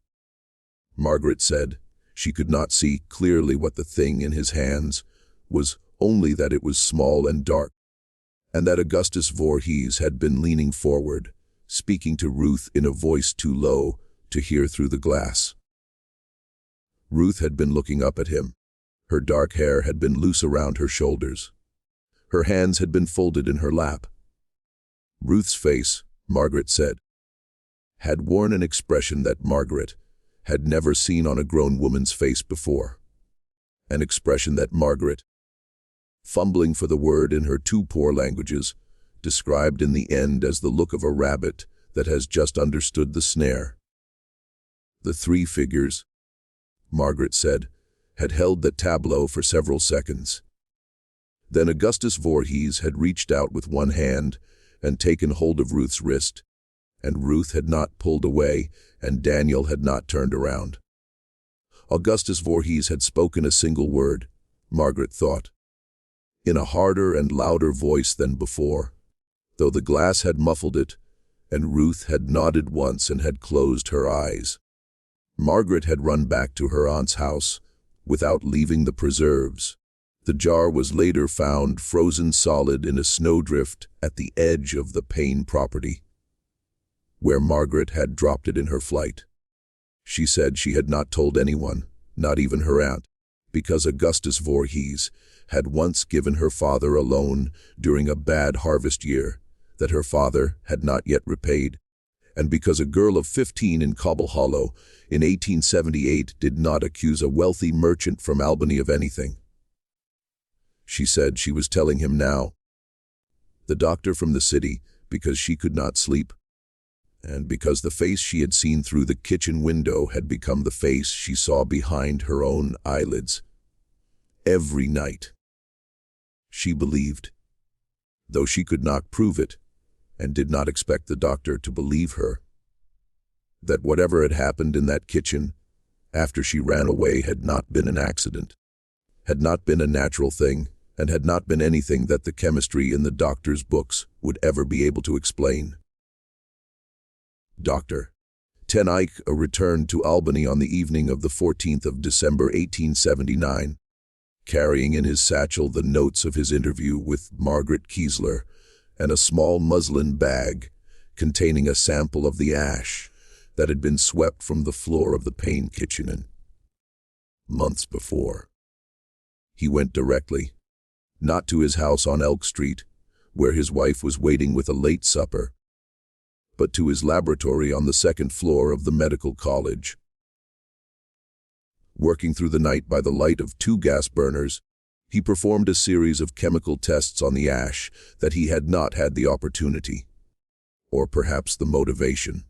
Margaret said she could not see clearly what the thing in his hands was, only that it was small and dark, and that Augustus Voorhees had been leaning forward, speaking to Ruth in a voice too low to hear through the glass. Ruth had been looking up at him. Her dark hair had been loose around her shoulders. Her hands had been folded in her lap. Ruth's face, Margaret said, had worn an expression that Margaret had never seen on a grown woman's face before. An expression that Margaret, fumbling for the word in her 2 poor languages, described in the end as the look of a rabbit that has just understood the snare. The 3 figures, Margaret said, had held the tableau for several seconds. Then Augustus Voorhees had reached out with one hand and taken hold of Ruth's wrist, and Ruth had not pulled away, and Daniel had not turned around. Augustus Voorhees had spoken a single word, Margaret thought, in a harder and louder voice than before, though the glass had muffled it, and Ruth had nodded once and had closed her eyes. Margaret had run back to her aunt's house without leaving the preserves, The jar was later found frozen solid in a snowdrift at the edge of the Payne property, where Margaret had dropped it in her flight. She said she had not told anyone, not even her aunt, because Augustus Voorhees had once given her father a loan during a bad harvest year that her father had not yet repaid, and because a girl of 15 in Cobble Hollow in 1878 did not accuse a wealthy merchant from Albany of anything. She said she was telling him now. The doctor from the city, because she could not sleep, and because the face she had seen through the kitchen window had become the face she saw behind her own eyelids every night. She believed, though she could not prove it, and did not expect the doctor to believe her, that whatever had happened in that kitchen after she ran away had not been an accident, had not been a natural thing, and had not been anything that the chemistry in the doctor's books would ever be able to explain. Dr. Ten Eyck returned to Albany on the evening of the 14th of December 1879, carrying in his satchel the notes of his interview with Margaret Kiesler and a small muslin bag containing a sample of the ash that had been swept from the floor of the Payne kitchen months before. He went directly, not to his house on Elk Street, where his wife was waiting with a late supper, but to his laboratory on the second floor of the medical college. Working through the night by the light of 2 gas burners, he performed a series of chemical tests on the ash that he had not had the opportunity, or perhaps the motivation,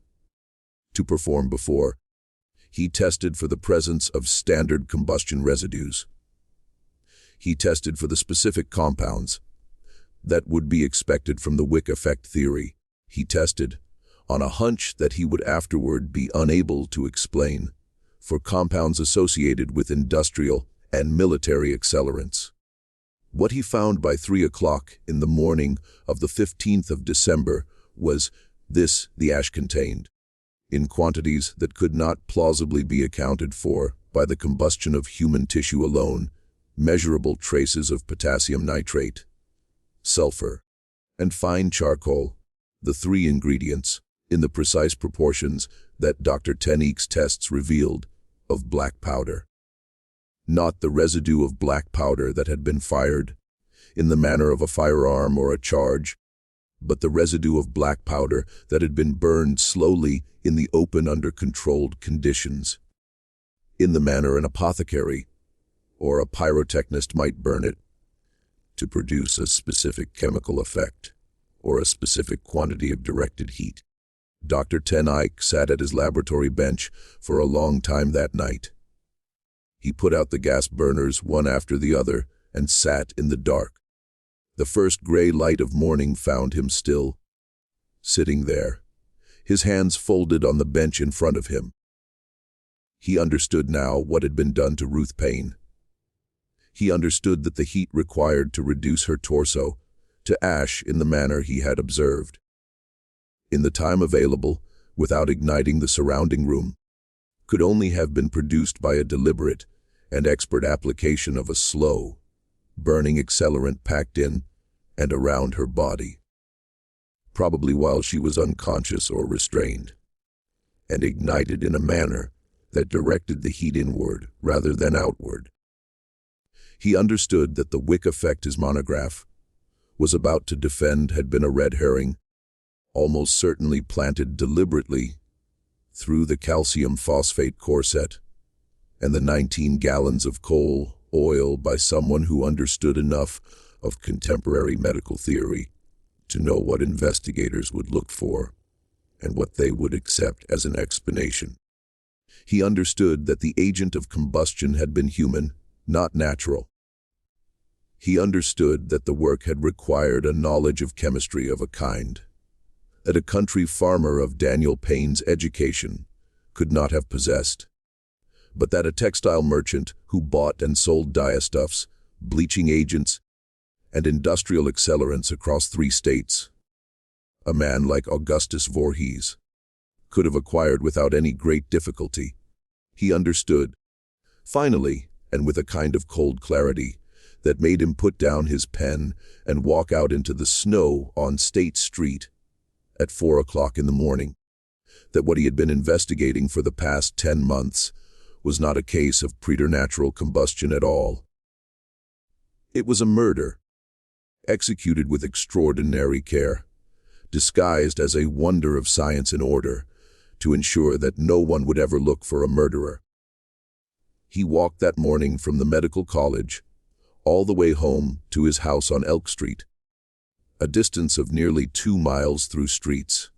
to perform before. He tested for the presence of standard combustion residues. He tested for the specific compounds that would be expected from the wick effect theory. He tested, on a hunch that he would afterward be unable to explain, for compounds associated with industrial and military accelerants. What he found by 3 o'clock in the morning of the 15th of December was this: the ash contained, in quantities that could not plausibly be accounted for by the combustion of human tissue alone, measurable traces of potassium nitrate, sulfur, and fine charcoal, the 3 ingredients, in the precise proportions that Dr. Ten Eyck's tests revealed, of black powder. Not the residue of black powder that had been fired, in the manner of a firearm or a charge, but the residue of black powder that had been burned slowly in the open under controlled conditions, in the manner an apothecary or a pyrotechnist might burn it, to produce a specific chemical effect or a specific quantity of directed heat. Dr. Ten Eyck sat at his laboratory bench for a long time that night. He put out the gas burners one after the other and sat in the dark. The first gray light of morning found him still, sitting there, his hands folded on the bench in front of him. He understood now what had been done to Ruth Payne. He understood that the heat required to reduce her torso to ash in the manner he had observed, in the time available, without igniting the surrounding room, could only have been produced by a deliberate and expert application of a slow, burning accelerant packed in and around her body, probably while she was unconscious or restrained, and ignited in a manner that directed the heat inward rather than outward. He understood that the wick effect his monograph was about to defend had been a red herring, almost certainly planted deliberately through the calcium phosphate corset and the 19 gallons of coal oil by someone who understood enough of contemporary medical theory to know what investigators would look for and what they would accept as an explanation. He understood that the agent of combustion had been human, not natural. He understood that the work had required a knowledge of chemistry of a kind that a country farmer of Daniel Payne's education could not have possessed, but that a textile merchant who bought and sold dyestuffs, bleaching agents, and industrial accelerants across 3 states, a man like Augustus Voorhees, could have acquired without any great difficulty. He understood, finally, and with a kind of cold clarity, that made him put down his pen and walk out into the snow on State Street at 4 o'clock in the morning. That what he had been investigating for the past 10 months was not a case of preternatural combustion at all. It was a murder, executed with extraordinary care, disguised as a wonder of science and order, to ensure that no one would ever look for a murderer. He walked that morning from the medical college all the way home to his house on Elk Street, a distance of nearly 2 miles through streets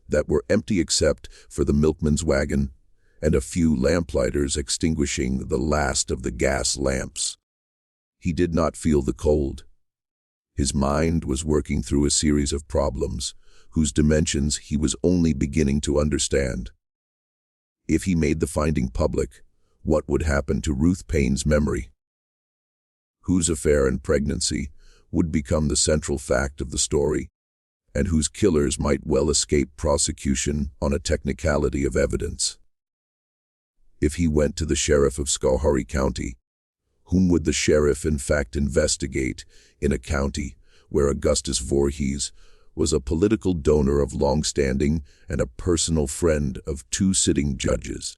that were empty except for the milkman's wagon and a few lamplighters extinguishing the last of the gas lamps. He did not feel the cold. His mind was working through a series of problems whose dimensions he was only beginning to understand. If he made the finding public, what would happen to Ruth Payne's memory? Whose affair and pregnancy would become the central fact of the story, and whose killers might well escape prosecution on a technicality of evidence? If he went to the sheriff of Schoharie County, whom would the sheriff in fact investigate in a county where Augustus Voorhees was a political donor of long standing and a personal friend of 2 sitting judges?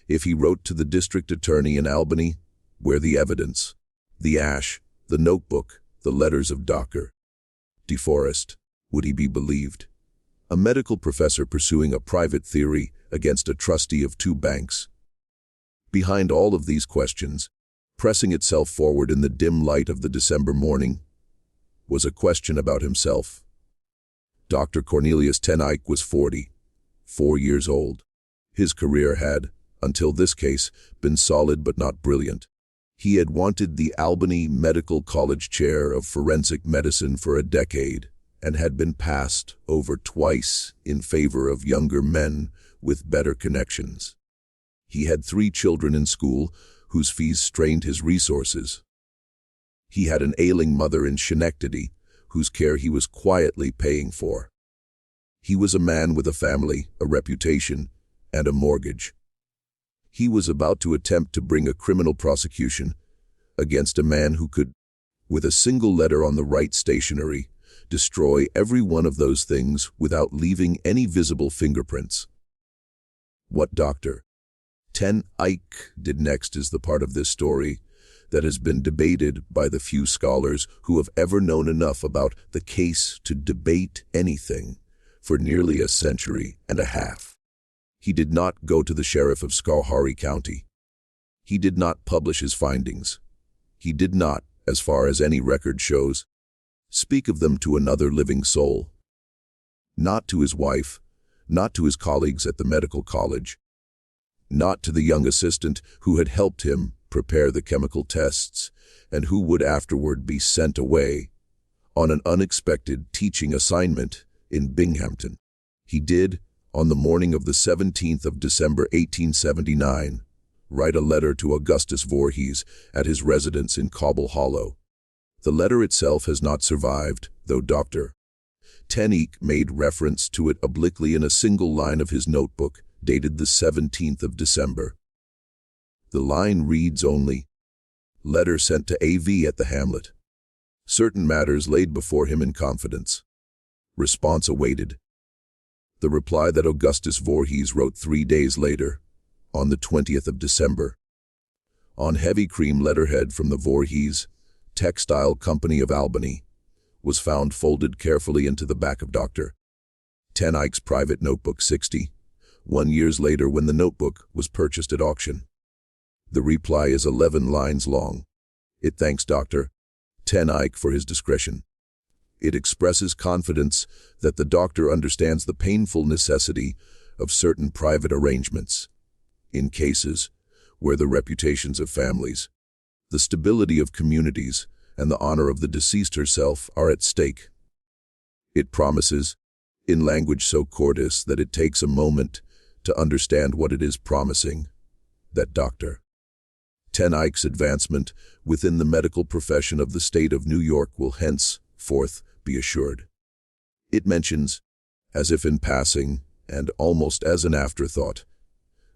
If he wrote to the district attorney in Albany, where the evidence, the ash, the notebook, the letters of Dr. DeForest, would he be believed? A medical professor pursuing a private theory against a trustee of 2 banks. Behind all of these questions, pressing itself forward in the dim light of the December morning, was a question about himself. Dr. Cornelius Ten Eyck was 44 years old. His career had, until this case, been solid but not brilliant. He had wanted the Albany Medical College chair of forensic medicine for a decade and had been passed over twice in favor of younger men with better connections. He had 3 children in school whose fees strained his resources. He had an ailing mother in Schenectady whose care he was quietly paying for. He was a man with a family, a reputation, and a mortgage. He was about to attempt to bring a criminal prosecution against a man who could, with a single letter on the right stationery, destroy every one of those things without leaving any visible fingerprints. What Dr. Ten Eyck did next is the part of this story that has been debated by the few scholars who have ever known enough about the case to debate anything for nearly a century and a half. He did not go to the sheriff of Schoharie County. He did not publish his findings. He did not, as far as any record shows, speak of them to another living soul. Not to his wife, not to his colleagues at the medical college, not to the young assistant who had helped him prepare the chemical tests and who would afterward be sent away on an unexpected teaching assignment in Binghamton. He did, on the morning of the 17th of December 1879, write a letter to Augustus Voorhees at his residence in Cobble Hollow. The letter itself has not survived, though Dr. Ten Eyck made reference to it obliquely in a single line of his notebook, dated the 17th of December. The line reads only, "Letter sent to A.V. at the hamlet. Certain matters laid before him in confidence. Response awaited." The reply that Augustus Voorhees wrote 3 days later, on the 20th of December, on heavy cream letterhead from the Voorhees Textile Company of Albany, was found folded carefully into the back of Dr. Ten Eyck's private notebook 61 years later when the notebook was purchased at auction. The reply is 11 lines long. It thanks Dr. Ten Eyck for his discretion. It expresses confidence that the doctor understands the painful necessity of certain private arrangements in cases where the reputations of families, the stability of communities, and the honor of the deceased herself are at stake. It promises, in language so courteous that it takes a moment to understand what it is promising, that Dr. Ten Eyck's advancement within the medical profession of the state of New York will henceforth be assured. It mentions, as if in passing and almost as an afterthought,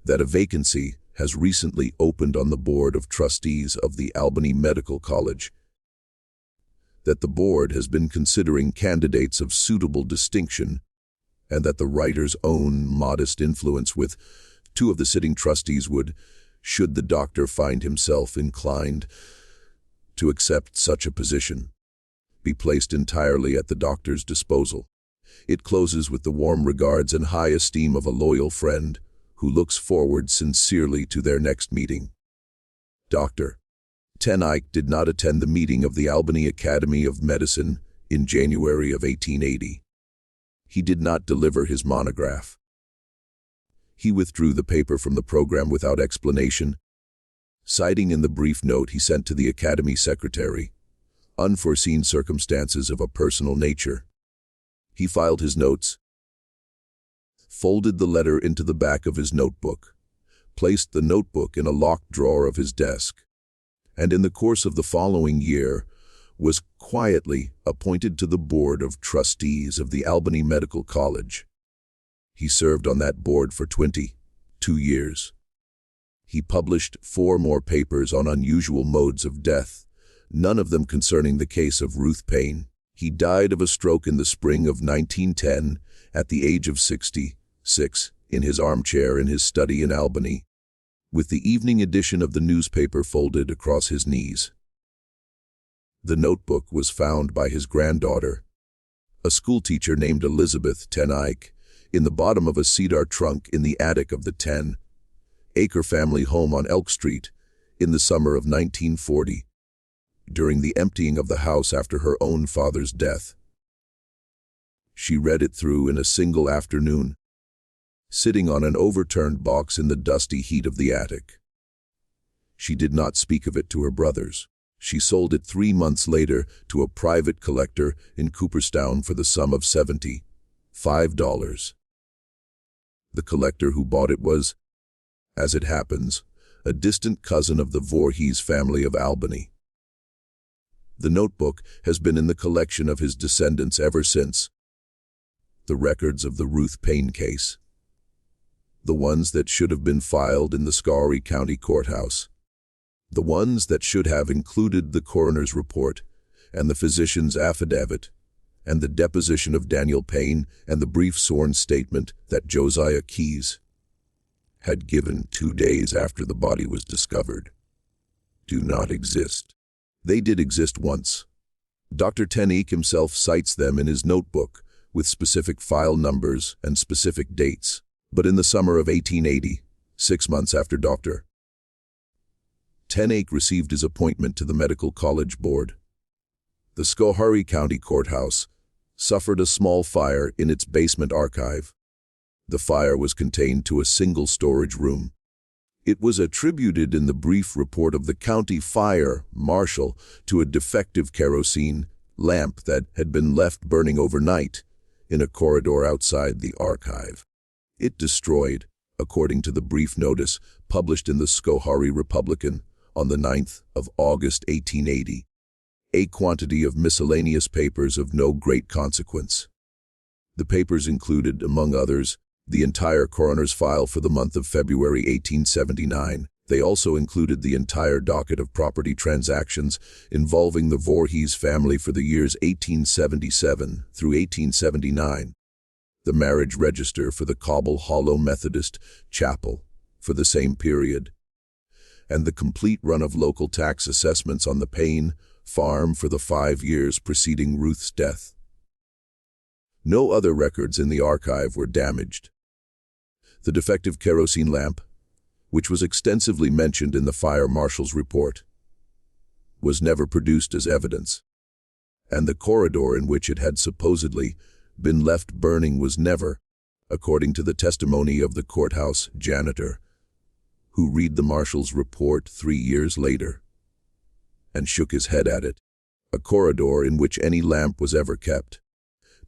that a vacancy has recently opened on the Board of Trustees of the Albany Medical College, that the board has been considering candidates of suitable distinction, and that the writer's own modest influence with two of the sitting trustees would, should the doctor find himself inclined to accept such a position, be placed entirely at the doctor's disposal. It closes with the warm regards and high esteem of a loyal friend who looks forward sincerely to their next meeting. Dr. Payne did not attend the meeting of the Albany Academy of Medicine in January of 1880. He did not deliver his monograph. He withdrew the paper from the program without explanation, citing in the brief note he sent to the Academy secretary unforeseen circumstances of a personal nature. He filed his notes, folded the letter into the back of his notebook, placed the notebook in a locked drawer of his desk, and in the course of the following year was quietly appointed to the Board of Trustees of the Albany Medical College. He served on that board for 22 years. He published 4 more papers on unusual modes of death, none of them concerning the case of Ruth Payne. He died of a stroke in the spring of 1910 at the age of 66 in his armchair in his study in Albany, with the evening edition of the newspaper folded across his knees. The notebook was found by his granddaughter, a schoolteacher named Elizabeth Payne, in the bottom of a cedar trunk in the attic of the 10-acre family home on Elk Street in the summer of 1940, during the emptying of the house after her own father's death. She read it through in a single afternoon, sitting on an overturned box in the dusty heat of the attic. She did not speak of it to her brothers. She sold it 3 months later to a private collector in Cooperstown for the sum of $75. The collector who bought it was, as it happens, a distant cousin of the Voorhees family of Albany. The notebook has been in the collection of his descendants ever since. The records of the Ruth Paine case, the ones that should have been filed in the Schoharie County courthouse, the ones that should have included the coroner's report and the physician's affidavit, and the deposition of Daniel Payne and the brief sworn statement that Josiah Keyes had given 2 days after the body was discovered, do not exist. They did exist once. Dr. Payne himself cites them in his notebook with specific file numbers and specific dates, but in the summer of 1880, 6 months after Dr. Payne received his appointment to the Medical College Board, the Schoharie County Courthouse suffered a small fire in its basement archive. The fire was contained to a single storage room. It was attributed in the brief report of the county fire marshal to a defective kerosene lamp that had been left burning overnight in a corridor outside the archive. It destroyed, according to the brief notice published in the Schoharie Republican on the 9th of August 1880, a quantity of miscellaneous papers of no great consequence. The papers included, among others, the entire coroner's file for the month of February 1879. They also included the entire docket of property transactions involving the Voorhees family for the years 1877 through 1879, the marriage register for the Cobble Hollow Methodist Chapel for the same period, and the complete run of local tax assessments on the Payne farm for the 5 years preceding Ruth's death. No other records in the archive were damaged. The defective kerosene lamp, which was extensively mentioned in the fire marshal's report, was never produced as evidence, and the corridor in which it had supposedly been left burning was never, according to the testimony of the courthouse janitor, who read the marshal's report 3 years later, and shook his head at it, a corridor in which any lamp was ever kept.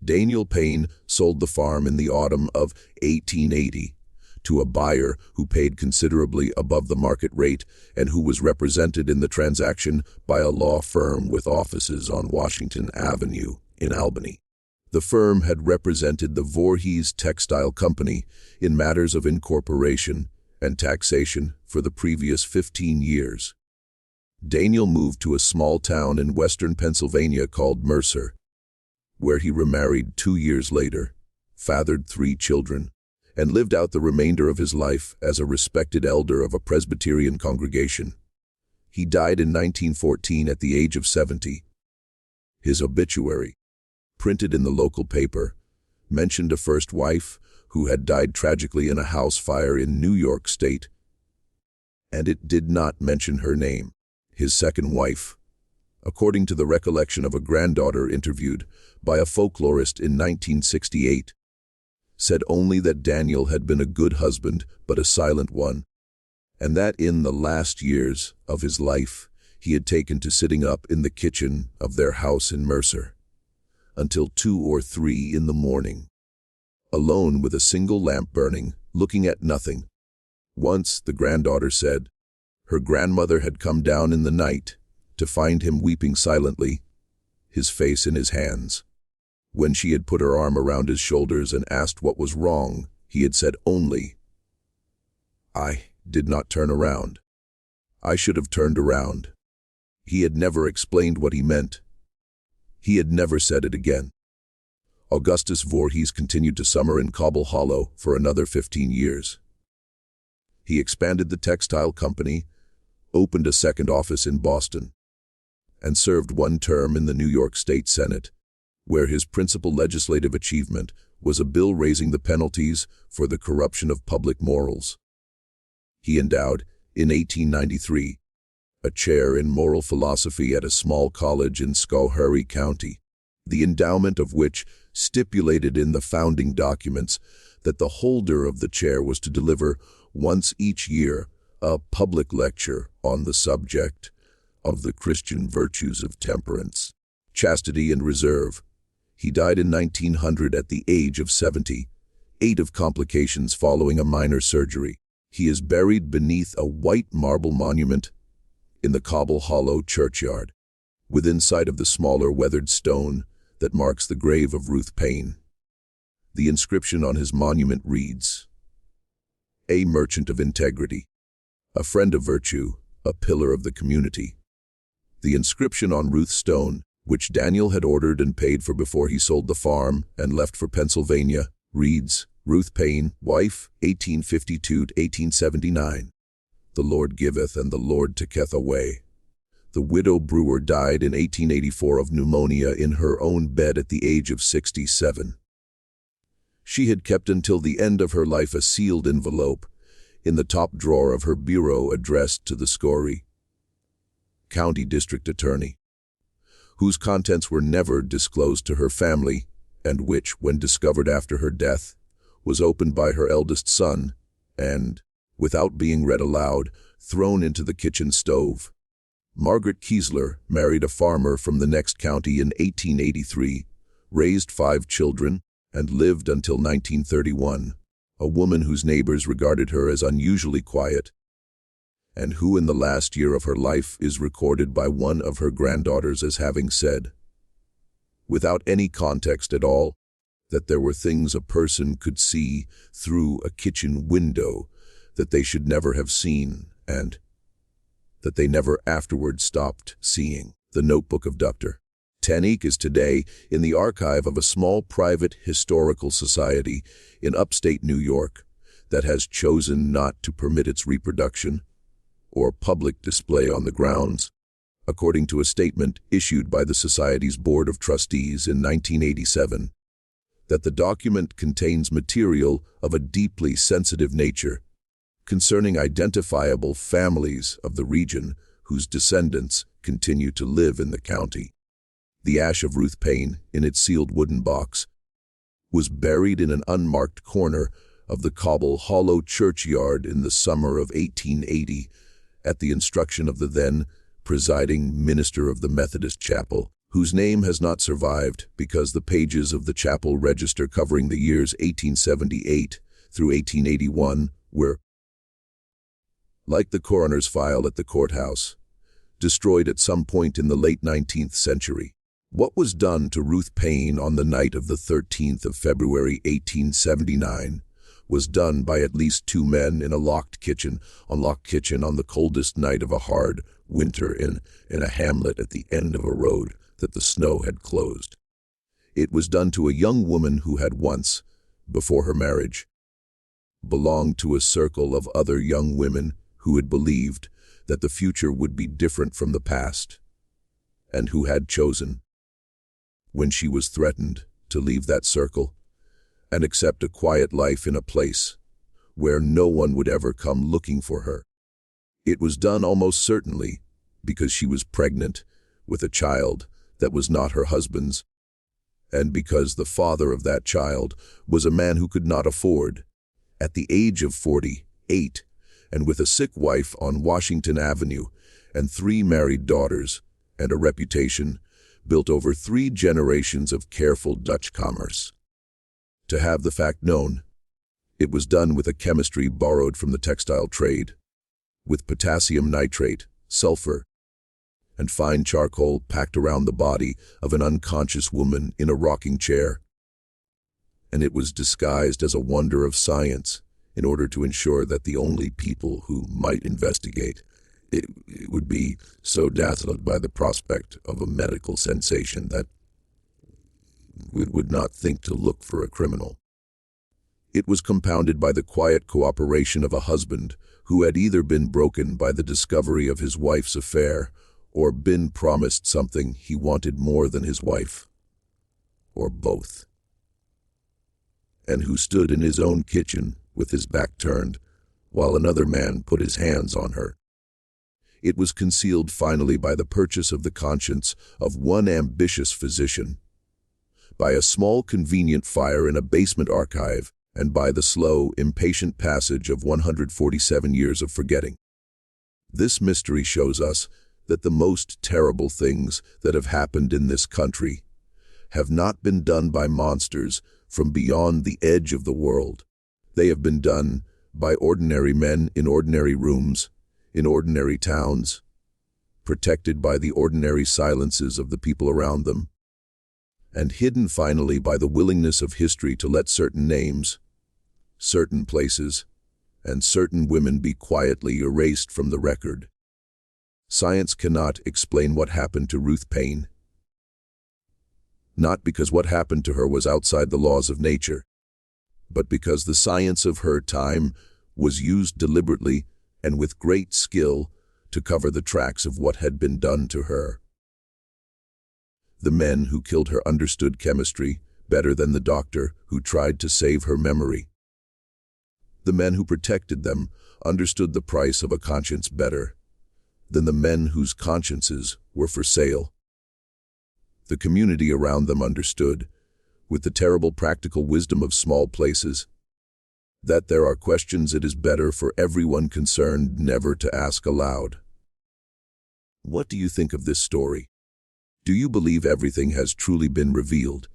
Daniel Payne sold the farm in the autumn of 1880 to a buyer who paid considerably above the market rate and who was represented in the transaction by a law firm with offices on Washington Avenue in Albany. The firm had represented the Voorhees Textile Company in matters of incorporation and taxation for the previous 15 years. Daniel moved to a small town in western Pennsylvania called Mercer, where he remarried 2 years later, fathered 3 children, and lived out the remainder of his life as a respected elder of a Presbyterian congregation. He died in 1914 at the age of 70. His obituary, printed in the local paper, mentioned a first wife who had died tragically in a house fire in New York State, and it did not mention her name. His second wife, according to the recollection of a granddaughter interviewed by a folklorist in 1968, said only that Daniel had been a good husband but a silent one, and that in the last years of his life he had taken to sitting up in the kitchen of their house in Mercer until 2 or 3 in the morning, alone with a single lamp burning, looking at nothing. Once, the granddaughter said, her grandmother had come down in the night to find him weeping silently, his face in his hands. When she had put her arm around his shoulders and asked what was wrong, he had said only, "I did not turn around. I should have turned around." He had never explained what he meant. He had never said it again. Augustus Voorhees continued to summer in Cobble Hollow for another 15 years. He expanded the textile company, opened a second office in Boston, and served 1 term in the New York State Senate, where his principal legislative achievement was a bill raising the penalties for the corruption of public morals. He endowed, in 1893, a chair in moral philosophy at a small college in Schoharie County, the endowment of which stipulated in the founding documents that the holder of the chair was to deliver once each year a public lecture on the subject of the Christian virtues of temperance, chastity, and reserve. He died in 1900 at the age of 70, 8 of complications following a minor surgery. He is buried beneath a white marble monument in the Cobble Hollow churchyard, within sight of the smaller weathered stone that marks the grave of Ruth Payne. The inscription on his monument reads, "A merchant of integrity, a friend of virtue, a pillar of the community." The inscription on Ruth's stone, which Daniel had ordered and paid for before he sold the farm and left for Pennsylvania, reads, "Ruth Payne, wife, 1852 to 1879. The Lord giveth and the Lord taketh away." The widow brewer died in 1884 of pneumonia in her own bed at the age of 67. She had kept until the end of her life a sealed envelope in the top drawer of her bureau addressed to the Schoharie County District Attorney, whose contents were never disclosed to her family, and which, when discovered after her death, was opened by her eldest son and, without being read aloud, thrown into the kitchen stove. Margaret Kiesler married a farmer from the next county in 1883, raised 5 children, and lived until 1931, a woman whose neighbors regarded her as unusually quiet, and who in the last year of her life is recorded by one of her granddaughters as having said, without any context at all, that there were things a person could see through a kitchen window that they should never have seen, and that they never afterward stopped seeing. The Notebook of Dr. Tannique is today in the archive of a small private historical society in upstate New York that has chosen not to permit its reproduction or public display on the grounds, according to a statement issued by the Society's Board of Trustees in 1987, that the document contains material of a deeply sensitive nature concerning identifiable families of the region whose descendants continue to live in the county. The ash of Ruth Payne, in its sealed wooden box, was buried in an unmarked corner of the Cobble Hollow churchyard in the summer of 1880, at the instruction of the then presiding minister of the Methodist chapel, whose name has not survived because the pages of the chapel register covering the years 1878 through 1881 were, like the coroner's file at the courthouse, destroyed at some point in the late 19th century. What was done to Ruth Payne on the night of the 13th of February 1879 was done by at least two men in a locked kitchen on the coldest night of a hard winter in a hamlet at the end of a road that the snow had closed. It was done to a young woman who had once, before her marriage, belonged to a circle of other young women who had believed that the future would be different from the past, and who had chosen, when she was threatened, to leave that circle and accept a quiet life in a place where no one would ever come looking for her. It was done almost certainly because she was pregnant with a child that was not her husband's, and because the father of that child was a man who could not afford, at the age of 48, and with a sick wife on Washington Avenue and 3 married daughters and a reputation built over 3 generations of careful Dutch commerce. To have the fact known, it was done with a chemistry borrowed from the textile trade, with potassium nitrate, sulfur, and fine charcoal packed around the body of an unconscious woman in a rocking chair. And it was disguised as a wonder of science in order to ensure that the only people who might investigate it would be so dazzled by the prospect of a medical sensation that we would not think to look for a criminal. It was compounded by the quiet cooperation of a husband who had either been broken by the discovery of his wife's affair or been promised something he wanted more than his wife, or both, and who stood in his own kitchen with his back turned while another man put his hands on her. It was concealed finally by the purchase of the conscience of one ambitious physician, by a small convenient fire in a basement archive, and by the slow, impatient passage of 147 years of forgetting. This mystery shows us that the most terrible things that have happened in this country have not been done by monsters from beyond the edge of the world. They have been done by ordinary men in ordinary rooms, in ordinary towns, protected by the ordinary silences of the people around them, and hidden finally by the willingness of history to let certain names, certain places, and certain women be quietly erased from the record. Science cannot explain what happened to Ruth Payne, not because what happened to her was outside the laws of nature, but because the science of her time was used deliberately and with great skill to cover the tracks of what had been done to her. The men who killed her understood chemistry better than the doctor who tried to save her memory. The men who protected them understood the price of a conscience better than the men whose consciences were for sale. The community around them understood, with the terrible practical wisdom of small places, that there are questions it is better for everyone concerned never to ask aloud. What do you think of this story? Do you believe everything has truly been revealed?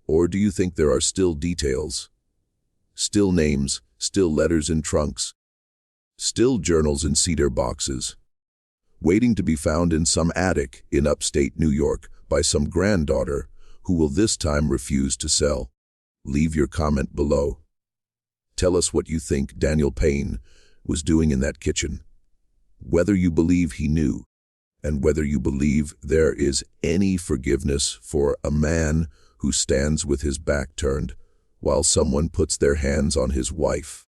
Or do you think there are still details, still names, still letters in trunks, still journals in cedar boxes, waiting to be found in some attic in upstate New York by some granddaughter who will this time refuse to sell? Leave your comment below. Tell us what you think Daniel Payne was doing in that kitchen, whether you believe he knew, and whether you believe there is any forgiveness for a man who stands with his back turned while someone puts their hands on his wife.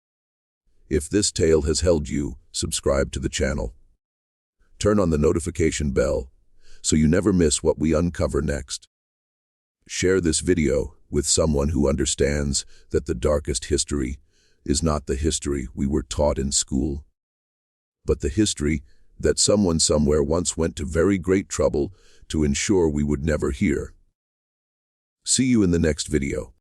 If this tale has held you, subscribe to the channel. Turn on the notification bell so you never miss what we uncover next. Share this video with someone who understands that the darkest history is not the history we were taught in school, but the history that someone somewhere once went to very great trouble to ensure we would never hear. See you in the next video.